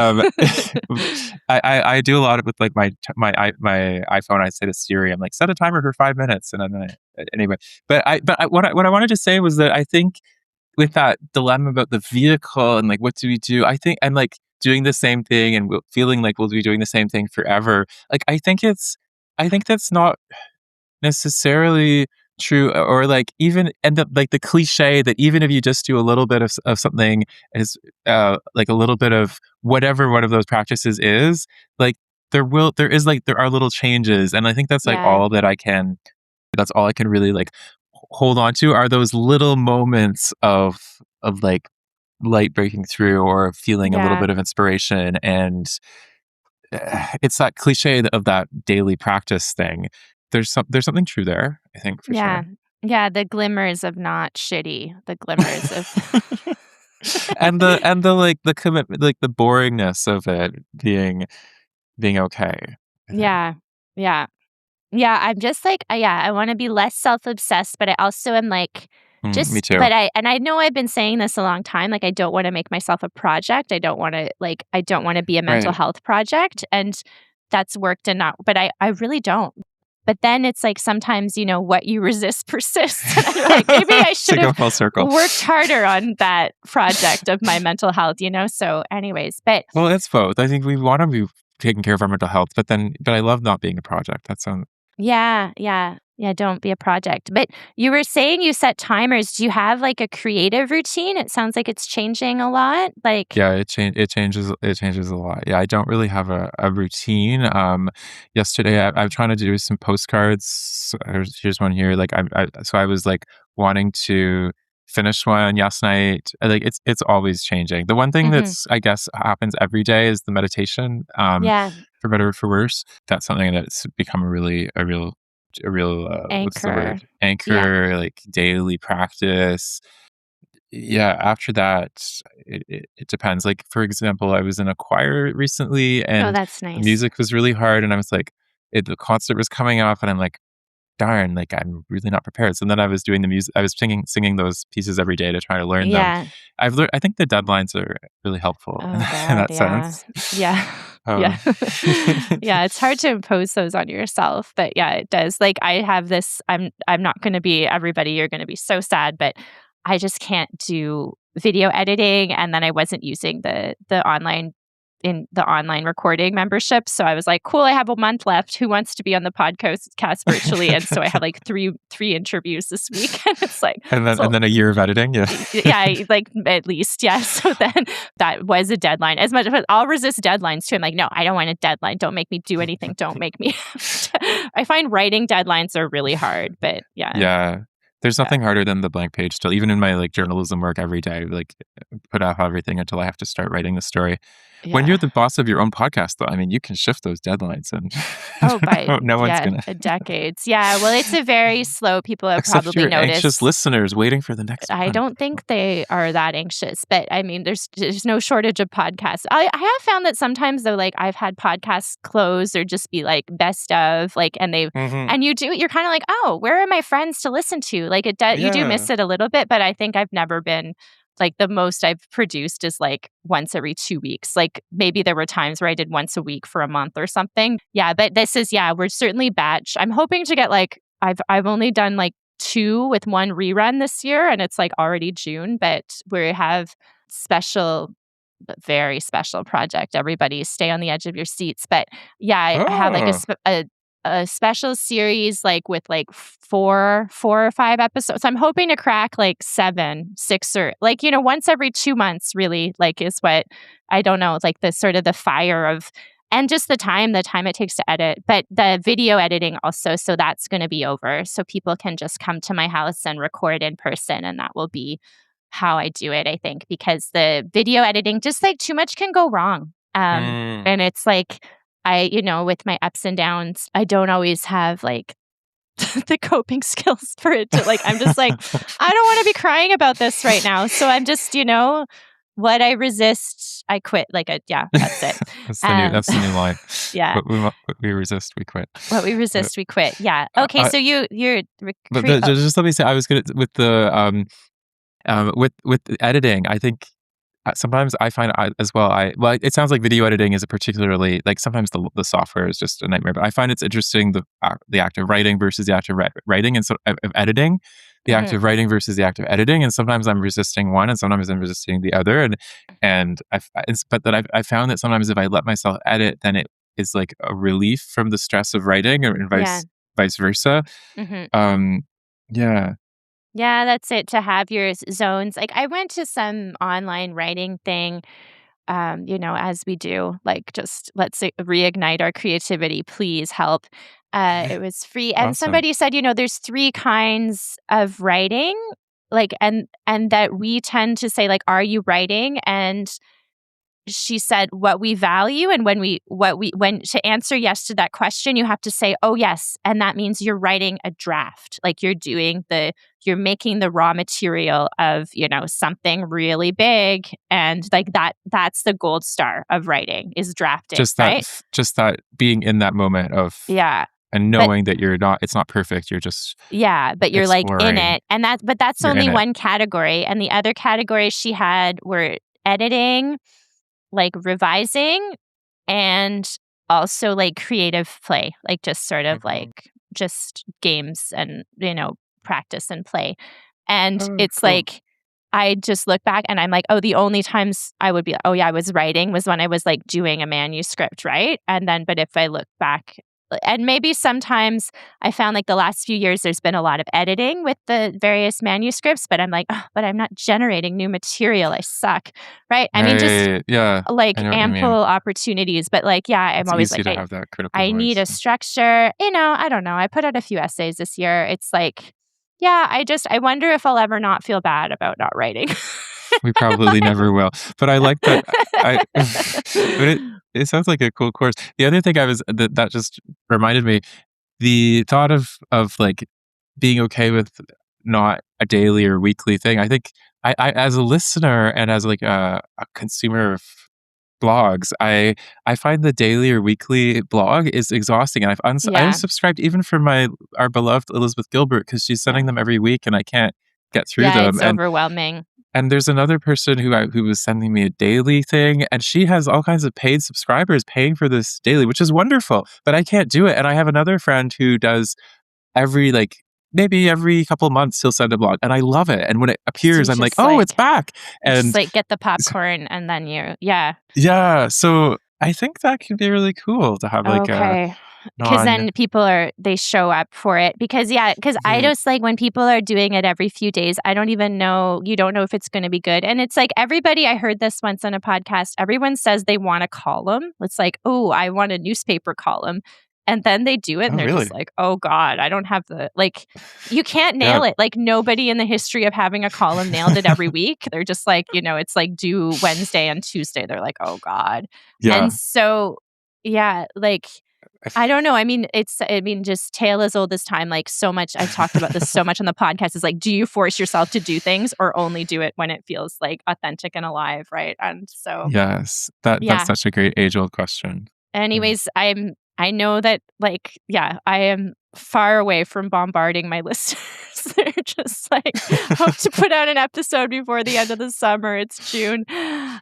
I do a lot of with like my iPhone. I say to Siri, I'm like set a timer for 5 minutes, and then anyway. What I wanted to say was that I think with that dilemma about the vehicle and like what do we do, I think, and like doing the same thing and feeling like we'll be doing the same thing forever. Like I think that's not necessarily true, or like even end up like the cliche that even if you just do a little bit of something is like a little bit of whatever one of those practices is, like there are little changes, and I think that's like
Yeah,
that's all I can really like hold on to are those little moments of like light breaking through or feeling a little
yeah,
bit of inspiration. And it's that cliche of that daily practice thing. There's something true there, I think, for
yeah.
sure.
Yeah, the glimmers of not shitty, the glimmers of.
And the like the commitment, like the boringness of it being okay, I think.
Yeah, yeah. Yeah, I'm just like, yeah, I wanna be less self-obsessed, but I also am like,
Me
just
too.
but I know I've been saying this a long time, like, I don't wanna make myself a project. I don't wanna be a mental
Right.
health project, and that's worked and not, but I really don't. But then it's like sometimes, what you resist persists, and I'm like, maybe I
To
should
go
have
full circle.
worked harder on that project of my mental health? So anyways, but
Well, it's both. I think we want to be taking care of our mental health, but I love not being a project. That sounds
yeah, yeah. Yeah, don't be a project. But you were saying you set timers. Do you have like a creative routine? It sounds like it's changing a lot. Like,
yeah, it changes a lot. Yeah, I don't really have a routine. Yesterday I'm trying to do some postcards. Here's one here. Like so I was like wanting to finish one last night. Like it's always changing. The one thing
mhm,
that's I guess happens every day is the meditation.
yeah,
For better or for worse, that's something that's become a real what's the
anchor.
word,
Yeah.
anchor, like daily practice. Yeah, after that, it depends. Like, for example, I was in a choir recently,
Oh,
and
that's
the
nice.
music was really hard, and I was like, the concert was coming up, and I'm like, darn, like I'm really not prepared. So then I was doing the music. I was singing those pieces every day to try to learn them.
Yeah.
I've learned. I think the deadlines are really helpful in,
Oh
in
God.
that
Yeah.
sense.
Yeah. Yeah.
Um,
Yeah. It's hard to impose those on yourself, but yeah, it does. Like, I have this. I'm not going to be everybody. You're going to be so sad, but I just can't do video editing, and then I wasn't using the online in the online recording membership. So I was like, cool, I have a month left. Who wants to be on the podcast virtually? And so I have like three interviews this week. And it's like,
and then a year of editing. Yeah.
yeah, like at least, yeah. So then that was a deadline. As much as I'll resist deadlines too. I'm like, no, I don't want a deadline. Don't make me do anything. Don't make me. I find writing deadlines are really hard, but yeah.
Yeah. There's nothing harder than the blank page still. Even in my like journalism work every day, like put off everything until I have to start writing the story. When you're the boss of your own podcast, though, I mean, you can shift those deadlines, and no one's gonna.
Decades. Yeah, well, it's a very slow. People have
Except
probably
your
noticed.
Anxious listeners waiting for the next.
I don't think they are that anxious, but I mean, there's no shortage of podcasts. I have found that sometimes though, like I've had podcasts close or just be like best of, like, and they and you're kind of like, oh, where are my friends to listen to? Like you do miss it a little bit, but I think I've never been. Like the most I've produced is like once every 2 weeks. Like maybe there were times where I did once a week for a month or something. Yeah, but this is we're certainly batch. I'm hoping to get like I've only done like 2 with 1 rerun this year, and it's like already June. But we have very special project. Everybody stay on the edge of your seats. But yeah, I have like a special series like with like 4 or 5 episodes. I'm hoping to crack like 6 or like, once every 2 months really, like is what I don't know, like the sort of the fire of, and just the time it takes to edit, but the video editing also. So that's going to be over. So people can just come to my house and record in person, and that will be how I do it, I think, because the video editing, just like too much can go wrong. And it's like, with my ups and downs, I don't always have like the coping skills for it to like, I'm just like, I don't want to be crying about this right now. So I'm just, what I resist, I quit. Like, that's it.
That's the new line.
Yeah.
What we resist, we quit.
What we resist, we quit. Yeah. Okay. So you're.
Just let me say, I was good with the with editing. I think sometimes I find as well. It sounds like video editing is a particularly like sometimes the software is just a nightmare. But I find it's interesting the act of writing versus the act of writing, and so of editing, the act of writing versus the act of editing. And sometimes I'm resisting one, and sometimes I'm resisting the other. But then I found that sometimes if I let myself edit, then it is like a relief from the stress of writing, and vice versa. Yeah.
Yeah, that's it, to have your zones. Like I went to some online writing thing, as we do, like just let's say reignite our creativity, please help. It was free. And somebody said, there's 3 kinds of writing, like, and that we tend to say, like, are you writing? And she said what we value, and when to answer yes to that question, you have to say, oh yes, and that means you're writing a draft, like you're making the raw material of something really big, and like that's the gold star of writing is drafting. Just
that being in that moment of and knowing that it's not perfect. You're just
but you're like in it, and that's only one category, and the other categories she had were editing, like revising, and also like creative play, like just sort of like just games and practice and play. And it's cool. Like I just look back and I'm like, oh, the only times I would be like, oh yeah, I was writing was when I was like doing a manuscript, right? And then but if I look back, and maybe sometimes I found like the last few years there's been a lot of editing with the various manuscripts, but I'm like, oh, but I'm not generating new material. I suck, right? I mean, just like ample opportunities, but like, I'm always like,
to have that critical
I
voice.
need a structure. I don't know. I put out a few essays this year. It's like, I wonder if I'll ever not feel bad about not writing.
We probably never will. But I like that. But it sounds like a cool course. The other thing that just reminded me, the thought of like being okay with not a daily or weekly thing. I think I as a listener and as like a consumer of blogs, I find the daily or weekly blog is exhausting, and I unsubscribed even from our beloved Elizabeth Gilbert because she's sending them every week, and I can't get through them.
It's overwhelming.
And there's another person who was sending me a daily thing, and she has all kinds of paid subscribers paying for this daily, which is wonderful, but I can't do it. And I have another friend who does every like maybe every couple of months he'll send a blog, and I love it. And when it
So
appears,
you
I'm like,
just
oh, it's
like
back.
just
And
like get the popcorn and then
yeah, so I think that could be really cool to have like a
Okay. Because
non.
then they show up for it. Because I
Mhm.
just like when people are doing it every few days, I don't even know, you don't know if it's going to be good. And it's like everybody, I heard this once on a podcast, everyone says they want a column. It's like, oh, I want a newspaper column. And then they do it and
Oh,
they're just
really?
like, oh God, I don't have you can't
Yeah.
nail it. Like nobody in the history of having a column nailed it every week. They're just like, it's like due Wednesday and Tuesday. They're like, oh God. And
Yeah.
so, yeah, like, I don't know. I mean, just tale as old as time. Like so much, I've talked about this so much on the podcast is like, do you force yourself to do things or only do it when it feels like authentic and alive? Right. And so,
Yes. That's
yeah.
such a great age-old question. Yeah.
Anyways, I know that I am far away from bombarding my listeners. They're just like, hope to put out an episode before the end of the summer. It's June. And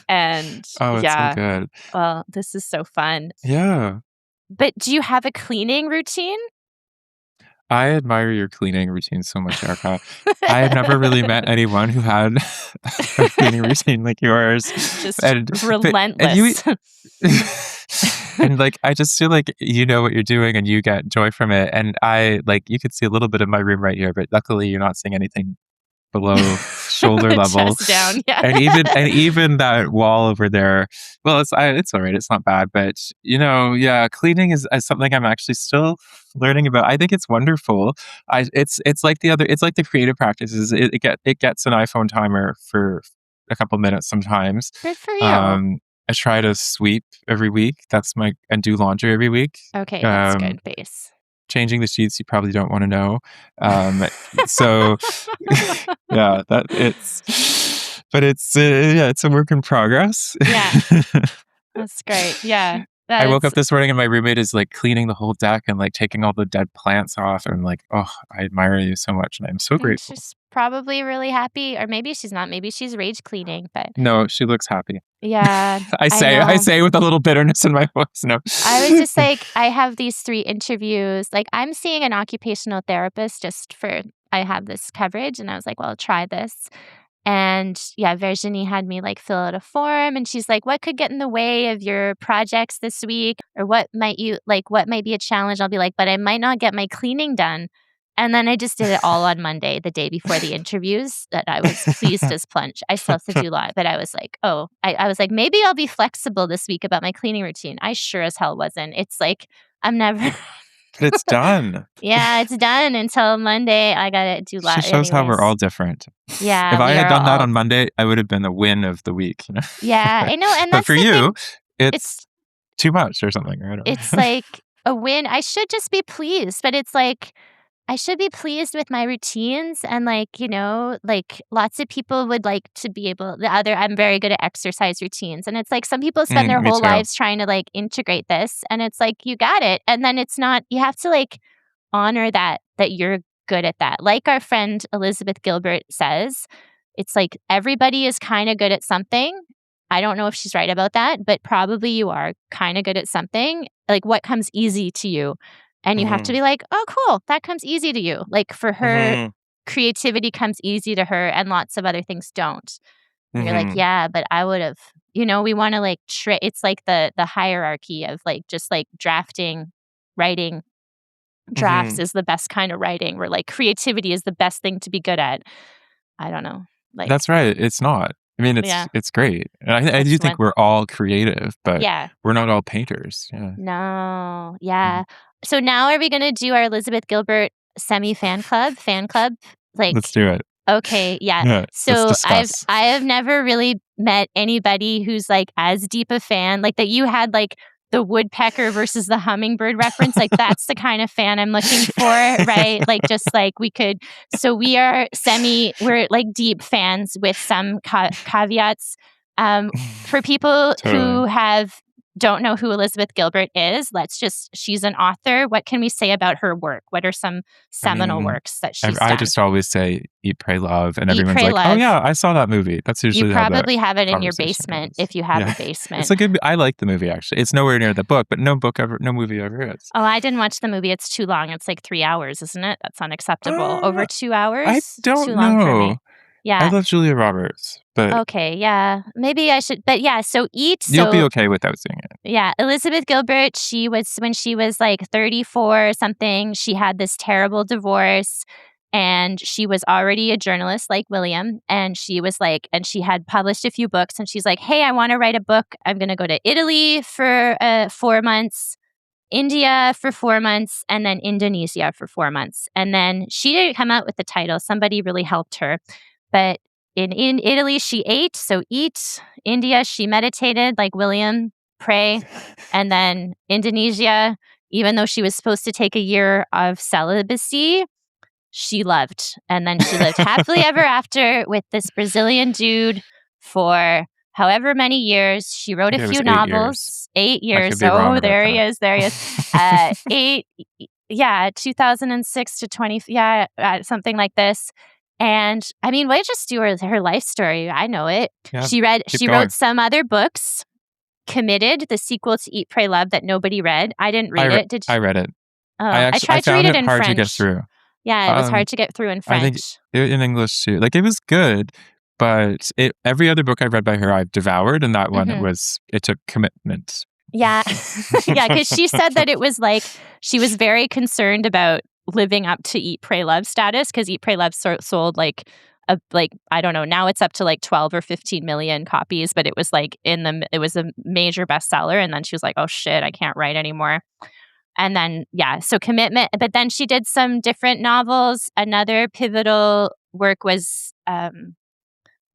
Oh, it's so
yeah,
good.
well, this is so fun.
Yeah.
But do you have a cleaning routine?
I admire your cleaning routine so much, Erica. I have never really met anyone who had a cleaning routine like yours.
Just
And and you
relentless.
and like I just feel like you know what you're doing and you get joy from it. And I like you could see a little bit of my room right here, but luckily you're not seeing anything below shoulder level.
Chest down, yeah.
And even that wall over there, well, it's all right. It's not bad, but yeah, cleaning is something I'm actually still learning about. I think it's wonderful. It's like it's like the creative practices. It gets an iPhone timer for a couple minutes sometimes.
Good for you.
I try to sweep every week. And do laundry every week.
Okay, that's good base.
Changing the sheets you probably don't want to know. So yeah, it's a work in progress.
Yeah. That's great. Yeah.
I woke up this morning and my roommate is like cleaning the whole deck and like taking all the dead plants off. And I'm like, oh, I admire you so much. And I'm so grateful.
She's probably really happy, or maybe she's not. Maybe she's rage cleaning, but
No, she looks happy.
yeah,
I say with a little bitterness in my voice. No.
I was just like, I have these 3 interviews. Like, I'm seeing an occupational therapist I have this coverage, and I was like, well, I'll try this. And yeah, Virginie had me like fill out a form, and she's like, what could get in the way of your projects this week? Or what might be a challenge? I'll be like, but I might not get my cleaning done. And then I just did it all on Monday, the day before the interviews, that I was pleased as punch. I still have to do a lot, but I was like, oh, I was like, maybe I'll be flexible this week about my cleaning routine. I sure as hell wasn't. It's like, I'm never.
But it's done.
Yeah, it's done until Monday. I got to do a lot.
It shows how we're all different.
Yeah.
If I
we
had
are
done that
all-
on Monday, I would have been the win of the week.
Yeah, I know. And
But
that's
for
the thing.
you, it's too much or something. I don't know.
It's like a win. I should just be pleased, but it's like, I should be pleased with my routines. And lots of people would like to be I'm very good at exercise routines. And it's like some people spend their
Me
whole
too.
lives trying to like integrate this. And it's like, you got it. And then it's not, you have to like honor that you're good at that. Like our friend Elizabeth Gilbert says, it's like everybody is kind of good at something. I don't know if she's right about that, but probably you are kind of good at something. Like what comes easy to you. And you have to be like, oh, cool, that comes easy to you. Like for her, creativity comes easy to her and lots of other things don't. And you're like, yeah, but I would have, we want to like, it's like the hierarchy of like, just like drafting, writing. Drafts is the best kind of writing, where like creativity is the best thing to be good at. I don't know. Like
That's right. It's not. I mean, it's great. And I do think we're all creative, but we're not all painters. Yeah.
No. Yeah. So now are we going to do our Elizabeth Gilbert fan club? Like,
let's do it.
Okay. Yeah. So
let's discuss.
I have never really met anybody who's like as deep a fan, like that you had like the woodpecker versus the hummingbird reference. Like that's the kind of fan I'm looking for, right? Like just like we're like deep fans with some caveats. For people who have don't know who Elizabeth Gilbert is, she's an author. What can we say about her work? What are some
I
seminal
mean,
works that she's
I
done?
just always say "Eat, Pray, Love," and
Eat,
everyone's
Pray,
like, "Oh
Love.
yeah, I saw that movie." That's
You
usually how the
probably have it in your
conversation
basement
goes.
if you have a
Yeah, it's
basement.
a good. I like the movie actually. It's nowhere near the book, but no movie ever is.
Oh, I didn't watch the movie. It's too long. It's like 3 hours, isn't it? That's unacceptable. Over
Uh,
2
I
hours? Too
don't
long for me.
know. I
Yeah.
love Julia Roberts, but
Okay, yeah. Maybe I should, but yeah, so Eat,
you'll be
so
okay without seeing it.
yeah, Elizabeth Gilbert, when she was like 34 or something, she had this terrible divorce and she was already a journalist like William. And she had published a few books and she's like, hey, I want to write a book. I'm going to go to Italy for 4 months, India for 4 months, and then Indonesia for 4 months. And then she didn't come out with the title. Somebody really helped her. But in Italy, she ate. So eat. India, she meditated like William, pray. And then Indonesia, even though she was supposed to take a year of celibacy, she loved. And then she lived happily ever after with this Brazilian dude for however many years. She
I
wrote a
think it was
few
8 years.
novels, 8
I could
years.
be wrong
Oh,
about
there he
that.
is. There he is. Eight, yeah, 2006 to 20, yeah, something like this. And I mean, we'll just do her life story. I know it.
Yeah, keep
She
going.
wrote some other books. Committed, the sequel to Eat, Pray, Love that nobody read. I didn't read it. Did you?
I read it.
Oh, I
I
tried to read
found
it
it
in
hard to get
French.
through.
Yeah, it was hard to get through in
I think
French.
in English too. Like it was good, but every other book I've read by her I've devoured, and that one it took commitment.
Yeah. Yeah, because she said that it was like she was very concerned about living up to Eat, Pray, Love status because Eat, Pray, Love sold like I don't know, now it's up to like 12 or 15 million copies, but it was like it was a major bestseller. And then she was like, oh shit, I can't write anymore. And then, yeah, so commitment. But then she did some different novels. Another pivotal work was
The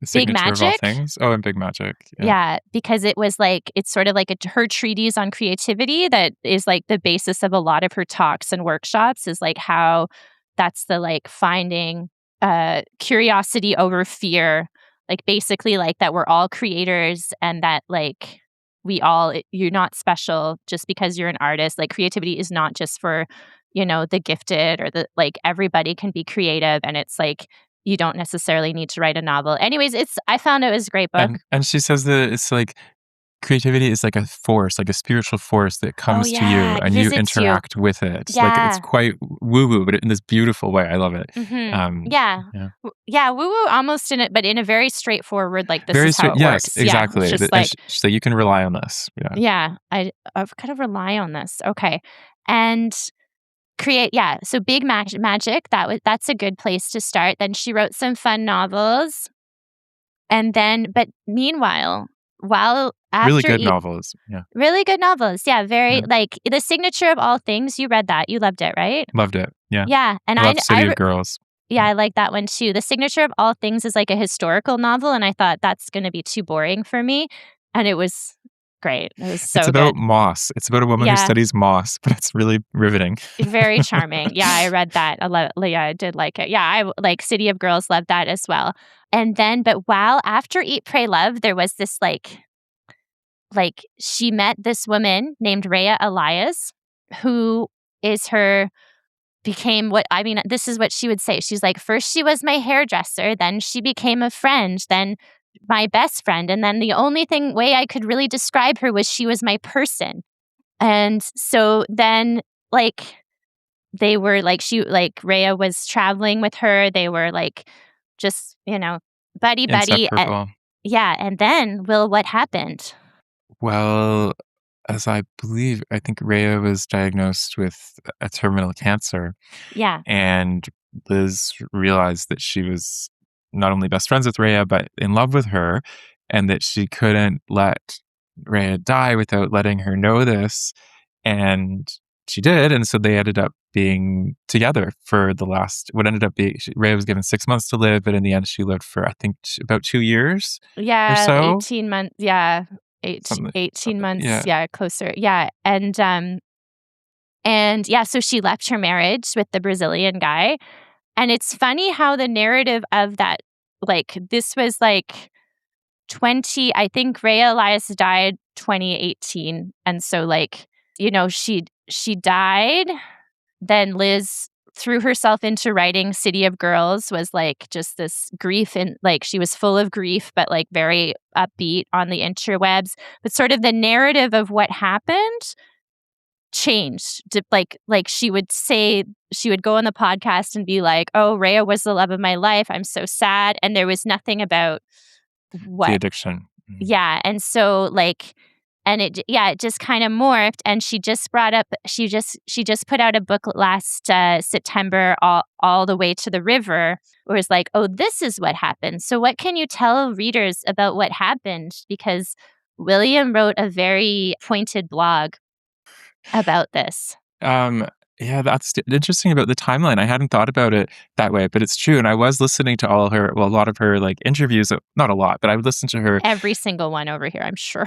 Big
signature of all
Magic.
things. Oh, and Big Magic.
Yeah, because it's sort of like her treatise on creativity that is like the basis of a lot of her talks and workshops is like how that's the like finding curiosity over fear, like basically like that we're all creators and that like you're not special just because you're an artist. Like creativity is not just for, the gifted or the like everybody can be creative and it's like you don't necessarily need to write a novel. Anyways, I found it was a great book.
And she says that it's like creativity is like a force, like a spiritual force that comes to you
yeah,
and you
visits you.
interact with it. Like it's
Yeah.
quite woo-woo, but in this beautiful way. I love it.
Yeah.
Yeah.
Yeah, woo-woo almost in it, but in a very straightforward, like, this
Very
is how it
yes,
works. Yeah, it's
exactly.
just like
She's like, you can rely on this. Yeah.
yeah, I've kind of rely on this. Okay. And so Big Magic, that's a good place to start. Then she wrote some fun novels. And then, but meanwhile, while
Really
after
good novels. Yeah.
really good novels. Yeah, very
Yeah.
like The Signature of All Things, you read that. You loved it, right?
Loved it. Yeah.
Yeah, and
I love City of Girls.
yeah, I like that one too. The Signature of All Things is like a historical novel, and I thought that's going to be too boring for me, and it was great. It was so
It's about
good.
moss. It's about a woman who
Yeah.
studies moss, but it's really riveting.
Very charming. Yeah, I read that. Yeah, I did like it. Yeah, I like City of Girls, loved that as well. And then, but after Eat, Pray, Love, there was this like she met this woman named Rhea Elias, who became this is what she would say. She's like, first she was my hairdresser, then she became a friend, then my best friend. And then the only way I could really describe her was she was my person. And so then like they were like, Rhea was traveling with her. They were like, just, buddy.
Inseparable.
Yeah. And then, Will, what happened?
Well, I think Rhea was diagnosed with a terminal cancer.
Yeah.
And Liz realized that she was not only best friends with Rhea, but in love with her, and that she couldn't let Rhea die without letting her know this. And she did. And so they ended up being together for Rhea was given 6 months to live, but in the end, she lived for, I think, about 2 years or so.
18 months. Yeah. 18 months. Yeah. Closer. Yeah. And yeah, so she left her marriage with the Brazilian guy. And it's funny how the narrative of that, like, this was like I think Rhea Elias died 2018. And so like, she died. Then Liz threw herself into writing City of Girls, was like just this grief, and like she was full of grief, but like very upbeat on the interwebs. But sort of the narrative of what happened changed. Like she would go on the podcast and be like, "Oh, Rhea was the love of my life. I'm so sad." And there was nothing about
The
what.
addiction.
Yeah, and so like, and it just kind of morphed. And she just put out a book last September, all the way to the river, where it's like, oh, this is what happened. So what can you tell readers about what happened? Because William wrote a very pointed blog about this.
Yeah, that's interesting about the timeline. I hadn't thought about it that way, but it's true. And I was listening to a lot of her like interviews, not a lot, but I would listen to her.
Every single one over here, I'm sure.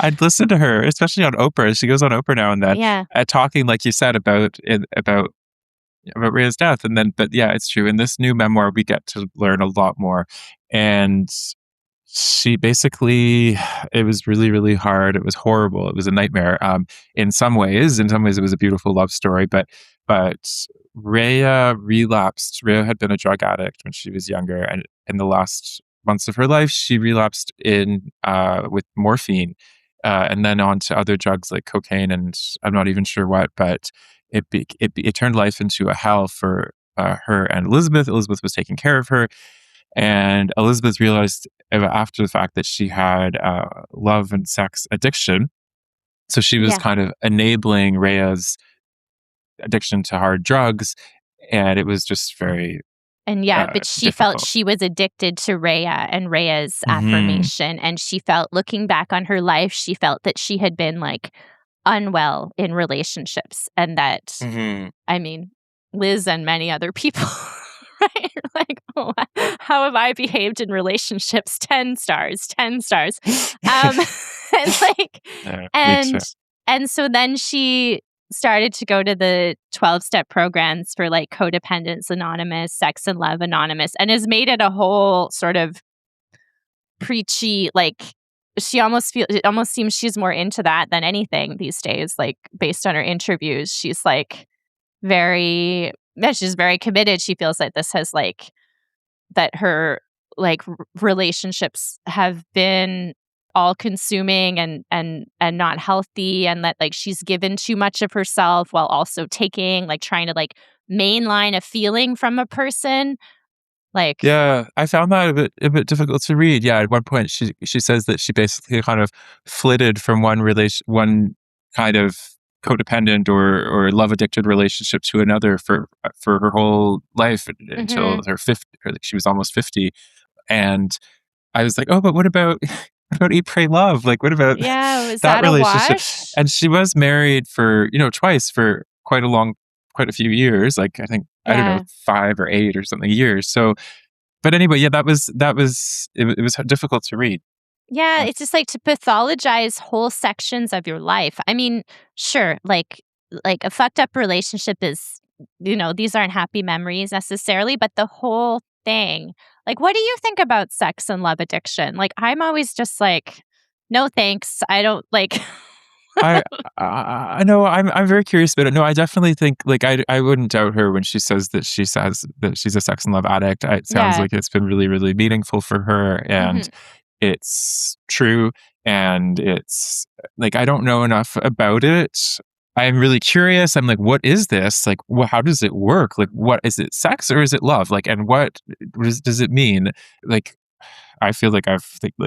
I'd listen to her, especially on Oprah. She goes on Oprah now and then,
Yeah.
Talking, like you said, about Rhea's death. And then, but yeah, it's true. In this new memoir, we get to learn a lot more. And she basically, it was really, really hard. It was horrible. It was a nightmare. In some ways, it was a beautiful love story. But Rhea relapsed. Rhea had been a drug addict when she was younger, and in the last months of her life, she relapsed with morphine, and then on to other drugs like cocaine, and I'm not even sure what. But it turned life into a hell for her and Elizabeth. Elizabeth was taking care of her. And Elizabeth realized after the fact that she had love and sex addiction. So she was kind of enabling Rhea's addiction to hard drugs. And it was just very
but she
difficult.
felt she was addicted to Rhea and Rhea's affirmation. And she felt, looking back on her life, she felt that she had been like unwell in relationships. And that, I mean, Liz and many other people... Right? Like, oh, how have I behaved in relationships? 10 stars, 10 stars. And so then she started to go to the 12-step programs for like Codependence Anonymous, Sex and Love Anonymous, and has made it a whole sort of preachy, like, it almost seems she's more into that than anything these days. Like, based on her interviews, she's like she's very committed. She feels like this has like, that her like relationships have been all consuming and not healthy, and that like she's given too much of herself while also trying to like mainline a feeling from a person. Like,
yeah, I found that a bit difficult to read. Yeah, at one point she says that she basically kind of flitted from one kind of codependent or love addicted relationship to another for her whole life until her 50. She was almost 50, and I was like, oh, but what about Eat, Pray, Love? Like, what about
was
that relationship?
A wash?
And she was married for twice for quite a few years. Like, I think I don't know, 5 or 8 or something years. So, but anyway, yeah, it was difficult to read.
Yeah, it's just like to pathologize whole sections of your life. I mean, sure, like a fucked up relationship is, these aren't happy memories necessarily, but the whole thing. Like, what do you think about sex and love addiction? Like, I'm always just like, no thanks. I don't like.
I know I'm very curious about it. No, I definitely think like I wouldn't doubt her when she says that she's a sex and love addict. It sounds like it's been really, really meaningful for her, and it's true. And it's like, I don't know enough about it. I'm really curious. I'm like, what is this? Like, how does it work? Like, what is it? Sex or is it love? Like, and what does it mean? Like, I feel like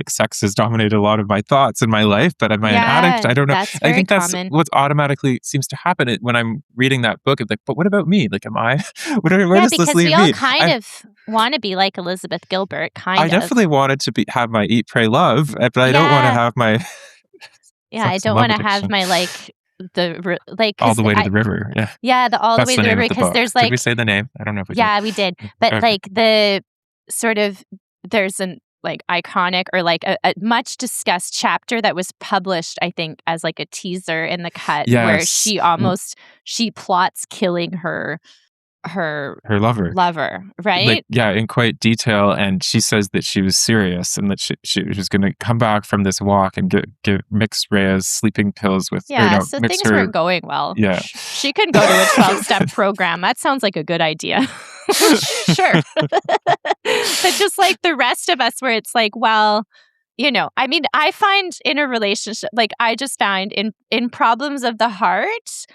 sex has dominated a lot of my thoughts in my life, but am I an addict? I don't know. I think that's what automatically seems to happen when I'm reading that book. It's like, but what about me? Like, am I? Where does this leave me?
Because we all kind of want to be like Elizabeth Gilbert.
I definitely wanted to have my Eat, Pray, Love, but I don't want to have my.
I don't want to have my
all the way to the river. Yeah.
All the way to the river, because there's like.
Did we say the name? I don't know if we did.
Yeah, we did. But like the sort of, there's an like iconic or like a much discussed chapter that was published, I think, as like a teaser in The Cut, where she plots killing her
her lover.
Right?
In quite detail. And she says that she was serious and that she was going to come back from this walk and mix Rhea's sleeping pills with,
so
mix
things weren't going well.
Yeah.
She can go to a 12-step program. That sounds like a good idea. Sure. But just like the rest of us, where it's like, well, I mean, I find in a relationship, like I just find in problems of the heart,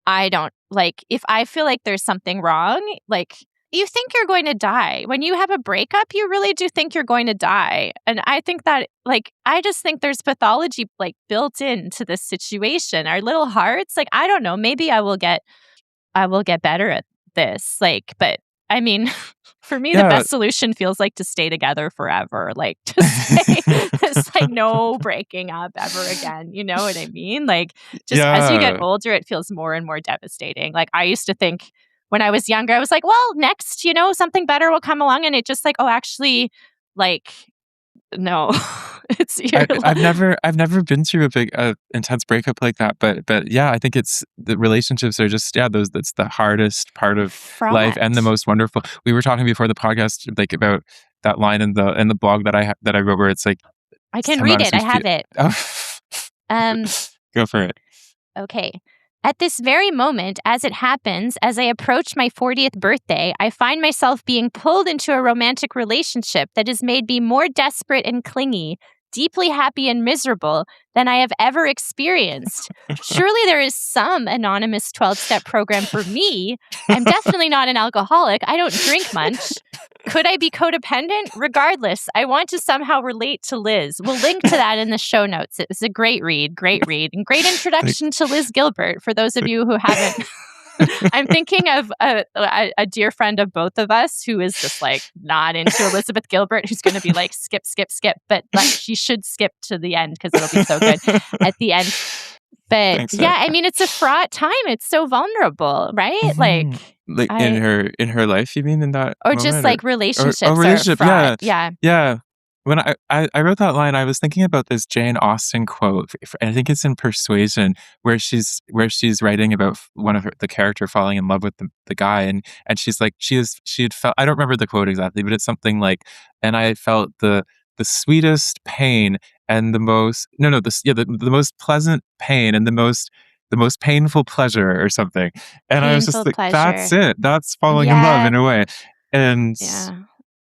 I don't like, if I feel like there's something wrong, like you think you're going to die. When you have a breakup, you really do think you're going to die. And I think that, like, I just think there's pathology like built into this situation. Our little hearts, like, I don't know, maybe I will get better at this. Like, but I mean, for me, the best solution feels like to stay together forever. Like, to stay, it's like no breaking up ever again. You know what I mean? Like, just as you get older, it feels more and more devastating. Like, I used to think when I was younger, I was like, well, next, something better will come along. And it just like, oh, actually, like, no.
I've never been through a big intense breakup like that, but yeah, I think it's the relationships are just that's the hardest part of life and the most wonderful. We were talking before the podcast like about that line in the blog that I wrote where it's like,
I can read it. I have it.
Go for it.
Okay. At this very moment, as it happens, as I approach my 40th birthday, I find myself being pulled into a romantic relationship that has made me more desperate and clingy, deeply happy and miserable than I have ever experienced. Surely there is some anonymous 12-step program for me. I'm definitely not an alcoholic. I don't drink much. Could I be codependent? Regardless, I want to somehow relate to Liz. We'll link to that in the show notes. It was a great read, and great introduction to Liz Gilbert for those of you who haven't. I'm thinking of a dear friend of both of us who is just like not into Elizabeth Gilbert, who's going to be like, skip, but like she should skip to the end because it'll be so good at the end. But thanks, yeah, I mean, it's a fraught time. It's so vulnerable, right?
Mm-hmm. Like in her life, you mean in that
or
moment,
just like relationships?
Relationship,
yeah.
When I wrote that line, I was thinking about this Jane Austen quote, and I think it's in Persuasion, where she's writing about one of the character falling in love with the guy, and she's like she had felt, I don't remember the quote exactly, but it's something like, and I felt the sweetest pain and the most the most pleasant pain and the most painful pleasure or something, and I was just like, pleasure. That's it, that's falling in love in a way, and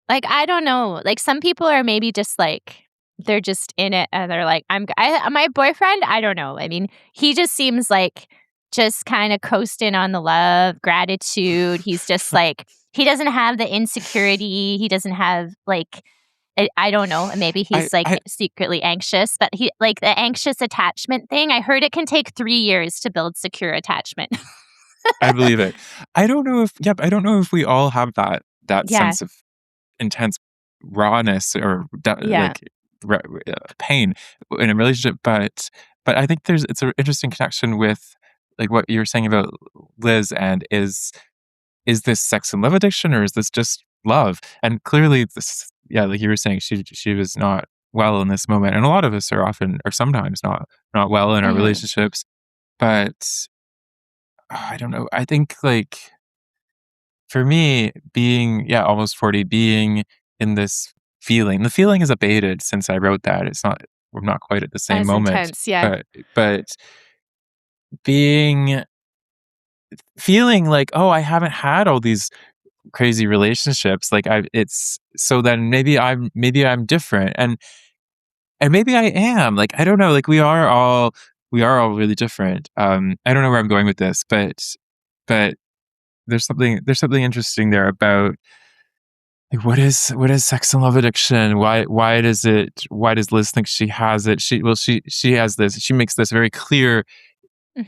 like, I don't know. Like, some people are maybe just like, they're just in it and they're like, my boyfriend, I don't know. I mean, he just seems like just kind of coasting on the love, gratitude. He's just like, he doesn't have the insecurity. He doesn't have like, I don't know. Maybe he's secretly anxious, but he like the anxious attachment thing. I heard it can take 3 years to build secure attachment.
I believe it. I don't know if we all have that sense of intense rawness or pain in a relationship, but I think it's an interesting connection with like what you were saying about Liz, and is this sex and love addiction, or is this just love? And clearly this, like you were saying, she was not well in this moment, and a lot of us are sometimes not well in our relationships, but I don't know. I think like for me, being almost 40, being in this feeling, the feeling is abated since I wrote that. We're not quite at the same
as
moment.
Intense,
but feeling like, oh, I haven't had all these crazy relationships. Like it's so then maybe I'm different, and maybe I am. Like I don't know. Like we are all really different. I don't know where I'm going with this, but there's something interesting there about like, what is sex and love addiction? Why does Liz think she has it? She has this. She makes this very clear,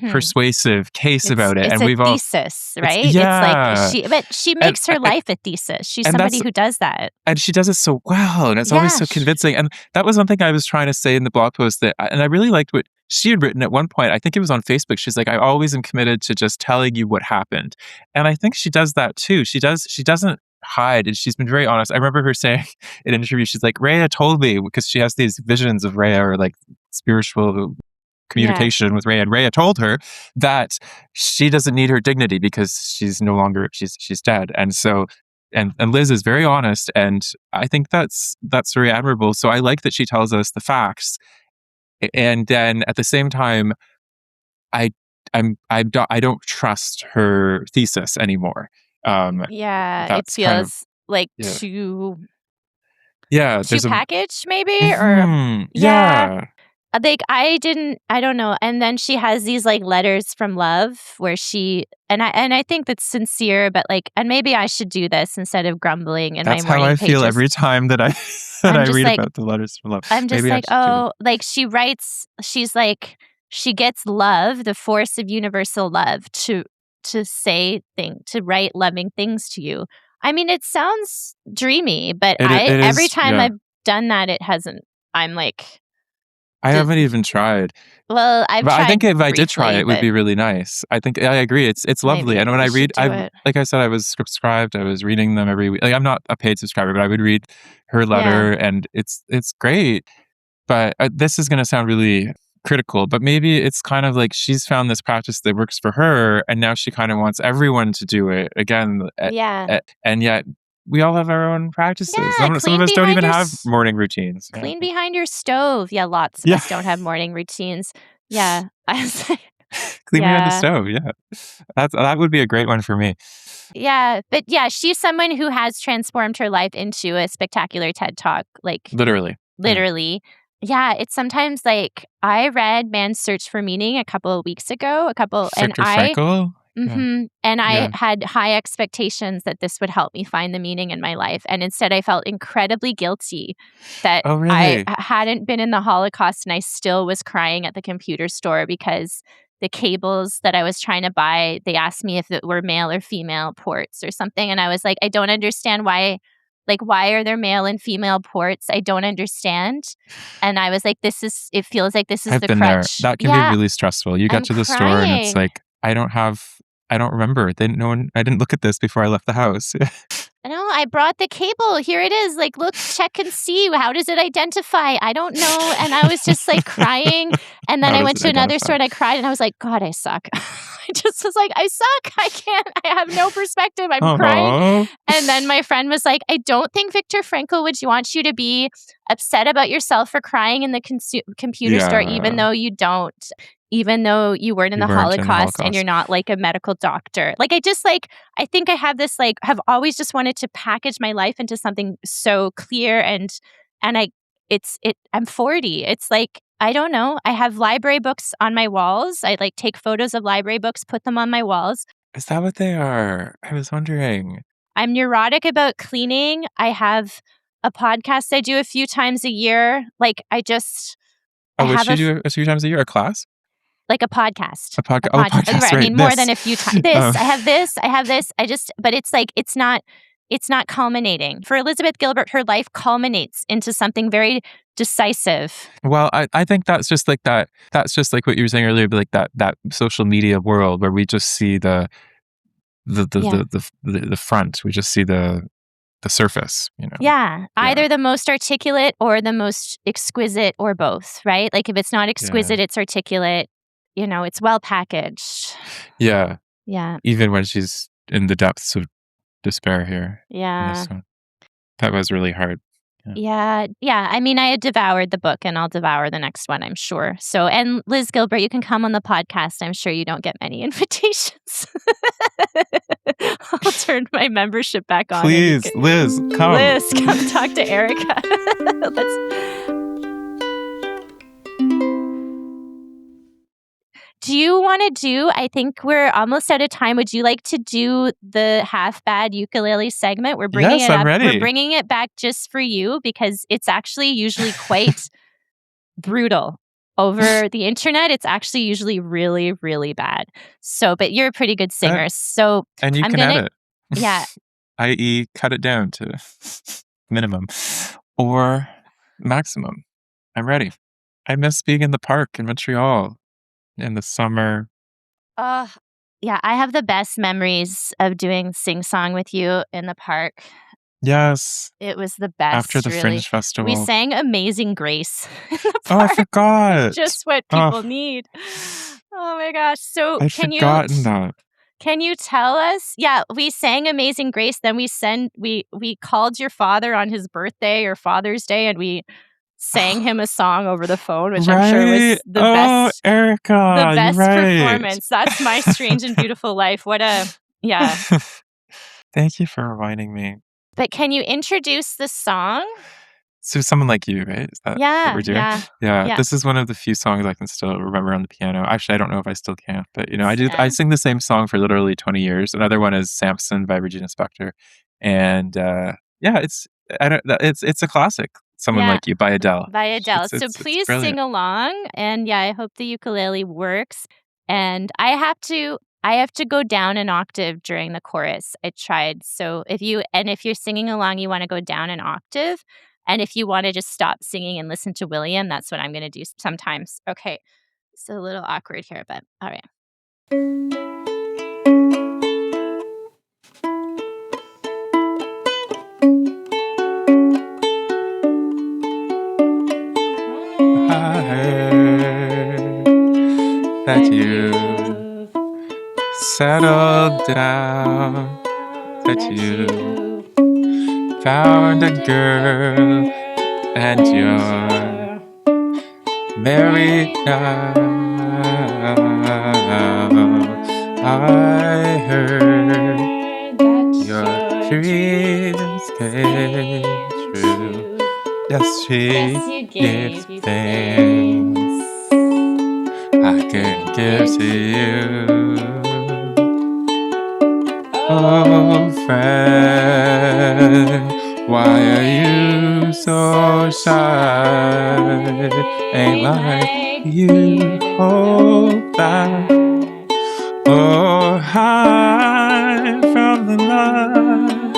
persuasive case about it,
and we've all thesis, right? It's like she makes her life a thesis. She's somebody who does that,
and she does it so well, and it's always so convincing. And that was one thing I was trying to say in the blog post and I really liked what she had written at one point. I think it was on Facebook. She's like, I always am committed to just telling you what happened, and I think she does that too. She doesn't hide, and she's been very honest. I remember her saying in an interview, she's like, Rhea told me, because she has these visions of Rhea, or like spiritual communication with Rhea, and Rhea told her that she doesn't need her dignity because she's no longer she's dead. And so and Liz is very honest, and I think that's very admirable. So I like that she tells us the facts, and then at the same time, I I don't trust her thesis anymore.
It
That's kind of
feels like
yeah.
too
There's a
packaged maybe, or yeah.
yeah.
Like I don't know. And then she has these like letters from love where she and I think that's sincere, but like, and maybe I should do this instead of grumbling in my
That's how I
morning
feel
pages.
every time that I that
I'm
I
just
read
like
about the letters from love.
I'm just
Maybe I
like,
should do it.
oh, like she writes, she's like, she gets love, the force of universal love to write loving things to you. I mean, it sounds dreamy, but
It
every
is,
time
yeah.
I've done that, it hasn't. I'm like,
I
d-
haven't even tried.
well, I've
But I think
tried
if I did try
briefly,
it, would
but
be really nice. I think I agree. It's lovely. And
maybe
when I
we
read,
should do it.
like I said, I was subscribed. I was reading them every week. Like I'm not a paid subscriber, but I would read her
Yeah,
letter, and it's great. But this is going to sound really critical, but maybe it's kind of like she's found this practice that works for her, and now she kind of wants everyone to do it again.
yeah,
And yet we all have our own practices.
yeah.
Some of us don't even have morning routines. Yeah.
Clean behind your stove. Yeah, lots of
Yeah.
us don't have morning routines. Yeah, I was like,
Clean behind the
yeah.
stove. Yeah. That would be a great one for me.
Yeah, but yeah, she's someone who has transformed her life into a spectacular TED Talk, like
Literally. Yeah.
literally. Yeah, it's sometimes like I read Man's Search for Meaning a couple of weeks ago, and
Viktor Frankl? Yeah.
and I
Yeah.
had high expectations that this would help me find the meaning in my life, and instead I felt incredibly guilty that
Oh,
I
really?
hadn't been in the Holocaust and I still was crying at the computer store because the cables that I was trying to buy, they asked me if it were male or female ports or something, and I was like, I don't understand why are there male and female ports? I don't understand. And I was like, it feels like this is
I've
the
been there.
crutch.
That can be
Yeah,
really stressful. You get
I'm
to the store and it's
crying.
like, I don't remember. I didn't look at this before I left the house.
No, I brought the cable. Here it is. Like, look, check and see. How does it identify? I don't know. And I was just like crying. And then
How
I
does
went
it
to another
identify?
store and I cried and I was like, God, I suck. I just was like, I suck. I can't. I have no perspective. I'm crying.
Aw.
And then my friend was like, I don't think Viktor Frankl would want you to be upset about yourself for crying in the computer store, even
Yeah.
though you don't, even though you weren't in
You
the
weren't in the
Holocaust and you're
Holocaust.
not like a medical doctor. Like, I think I have this, like, have always just wanted to package my life into something so clear and I'm 40. It's like, I don't know. I have library books on my walls. I like take photos of library books, put them on my walls.
Is that what they are? I was wondering.
I'm neurotic about cleaning. I have a podcast I do a few times a year. Like I
Oh, which
have
you do a few times a year? A class?
like a podcast.
A podcast?
A
Oh, a
podcast.
podcast,
Right. I
right.
mean, more
This.
than a few times.
Oh.
I have this. I have this. but it's like, it's not culminating. For Elizabeth Gilbert, her life culminates into something very decisive.
Well, I think that's just like that. That's just like what you were saying earlier, but like that social media world where we just see the
Yeah.
front. We just see the surface, you know.
Yeah. Either the most articulate or the most exquisite or both, right? Like if it's not exquisite, it's articulate. You know, it's well packaged.
Yeah.
Yeah.
Even when she's in the depths of despair here. In
Yeah.
this one. That was really hard.
Yeah. Yeah. I mean, I had devoured the book and I'll devour the next one, I'm sure. So, and Liz Gilbert, you can come on the podcast. I'm sure you don't get many invitations. I'll turn my membership back on.
Please, Liz, come.
Liz, come talk to Erica. Do you want to I think we're almost out of time. Would you like to do the half bad ukulele segment? We're bringing
Yes,
it
I'm
up.
ready.
We're bringing it back just for you because it's actually usually quite brutal. Over the internet, it's actually usually really, really bad. So, but you're a pretty good singer. So,
And you
I'm
can
gonna,
edit.
yeah.
I.e., cut it down to minimum or maximum. I'm ready. I miss being in the park in Montreal in the summer.
Yeah, I have the best memories of doing sing song with you in the park.
Yes.
It was the
After
best,
the
really.
Fringe Festival.
We sang Amazing Grace in the
Oh, I
park.
forgot.
Just what people need. Oh my gosh. So
I'd forgotten that.
can you tell us? Yeah, we sang Amazing Grace, then we called your father on his birthday or Father's Day, and we sang him a song over the phone, which I'm sure
Right?
was the
Oh,
best
Erica, you're right.
performance. That's my strange and beautiful life. Yeah.
Thank you for reminding me.
But can you introduce the song?
So Someone Like You, right? Is that what
Yeah,
we're doing?
yeah,
Yeah,
yeah.
this is one of the few songs I can still remember on the piano. Actually, I don't know if I still can, but, I
Yeah.
sing the same song for literally 20 years. Another one is Samson by Regina Spektor. And, yeah, it's a classic, Someone
Yeah,
Like You by Adele.
by Adele. So
It's
please sing
brilliant.
along, and yeah, I hope the ukulele works. And I have to go down an octave during the chorus. I tried. So if you're singing along, you want to go down an octave. And if you want to just stop singing and listen to William, that's what I'm going to do sometimes. Okay. It's a little awkward here, but all right.
I heard that you settled down, that you found a girl and you're married now. I heard your dreams came true. Yes, she gives things I couldn't give to you. Oh, friend, why are you so shy? Ain't like you hold back or hide from the light.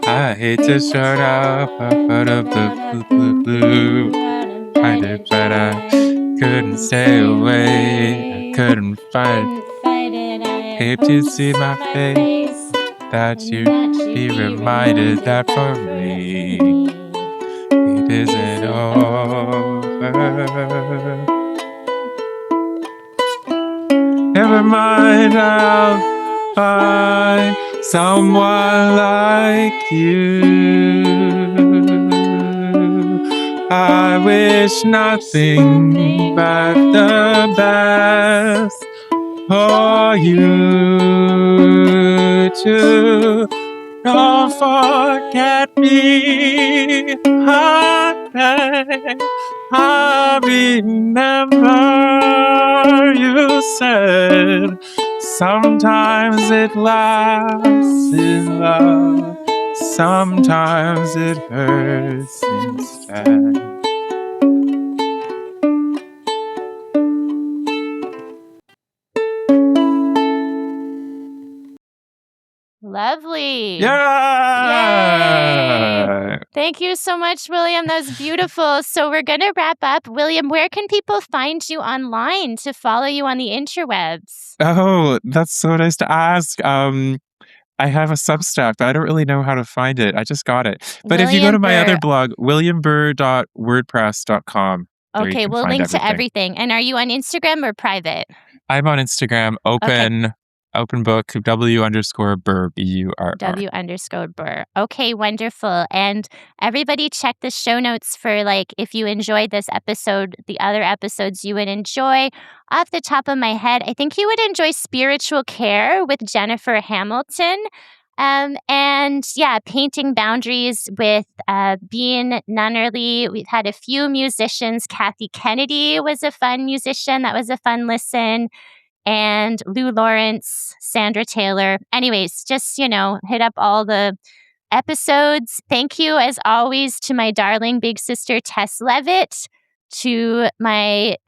I hate to shut up, out of the blue. I did, but I couldn't stay away. I couldn't fight it. I hate to see my face. That you'd be reminded that for me it isn't over. Never mind, I'll find someone like you. I wish nothing but the best for you too. Don't forget me, I remember you said sometimes it lasts in love, sometimes it hurts instead.
Lovely.
Yeah!
Yay! Thank you so much, William. That was beautiful. So we're going to wrap up. William, where can people find you online to follow you on the interwebs?
Oh, that's so nice to ask. I have a Substack, but I don't really know how to find it. I just got it. But if you go
William
to my other
Burr.
blog, williamburr.wordpress.com, there you
Okay,
can
we'll
find
link
everything.
to everything. And are you on Instagram or private?
I'm on Instagram, open book, W_Burr, BURR.
W_Burr. Okay, wonderful. And everybody check the show notes for if you enjoyed this episode, the other episodes you would enjoy. Off the top of my head, I think you would enjoy Spiritual Care with Jennifer Hamilton. And yeah, Painting Boundaries with Bean Nunnerly. We've had a few musicians. Kathy Kennedy was a fun musician. That was a fun listen. And Lou Lawrence, Sandra Taylor. Anyways, just, hit up all the episodes. Thank you, as always, to my darling big sister, Tess Levitt, to Sherwin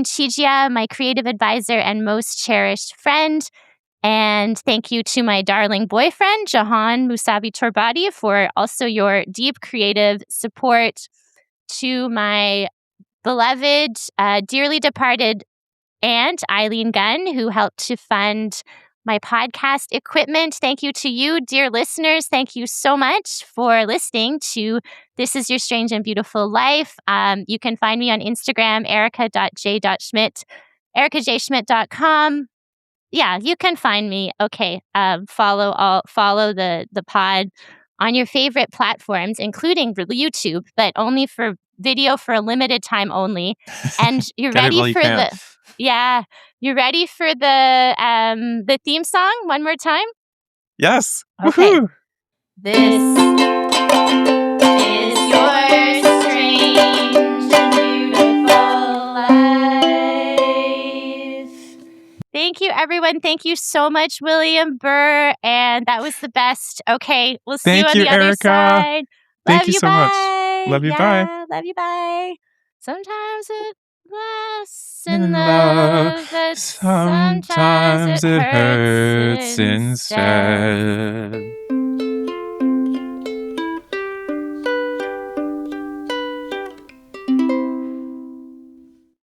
Chijia, my creative advisor and most cherished friend. And thank you to my darling boyfriend, Jahan Musavi Torbati, for also your deep creative support. To my beloved, dearly departed aunt, Eileen Gunn, who helped to fund my podcast equipment. Thank you to you, dear listeners. Thank you so much for listening to This Is Your Strange and Beautiful Life. You can find me on Instagram, erica.j.schmidt, ericajschmidt.com. Yeah, you can find me. Okay. Follow the pod on your favorite platforms, including YouTube, but only for video for a limited time only. And you're
Get it
ready
while you
for
can.
you're ready for the theme song one more time?
Yes.
Okay.
Woohoo!
This is your strange and beautiful life. Thank you, everyone. Thank you so much, William Burr. And that was the best. Okay, we'll see you
Thank
on
you,
the other
Erica.
side.
Thank
Love
you
you,
so much.
bye.
Love you,
Yeah,
bye.
love you, bye. Sometimes it lasts in
In
love,
love,
but sometimes
sometimes
it
it
hurts
hurts
instead.
instead.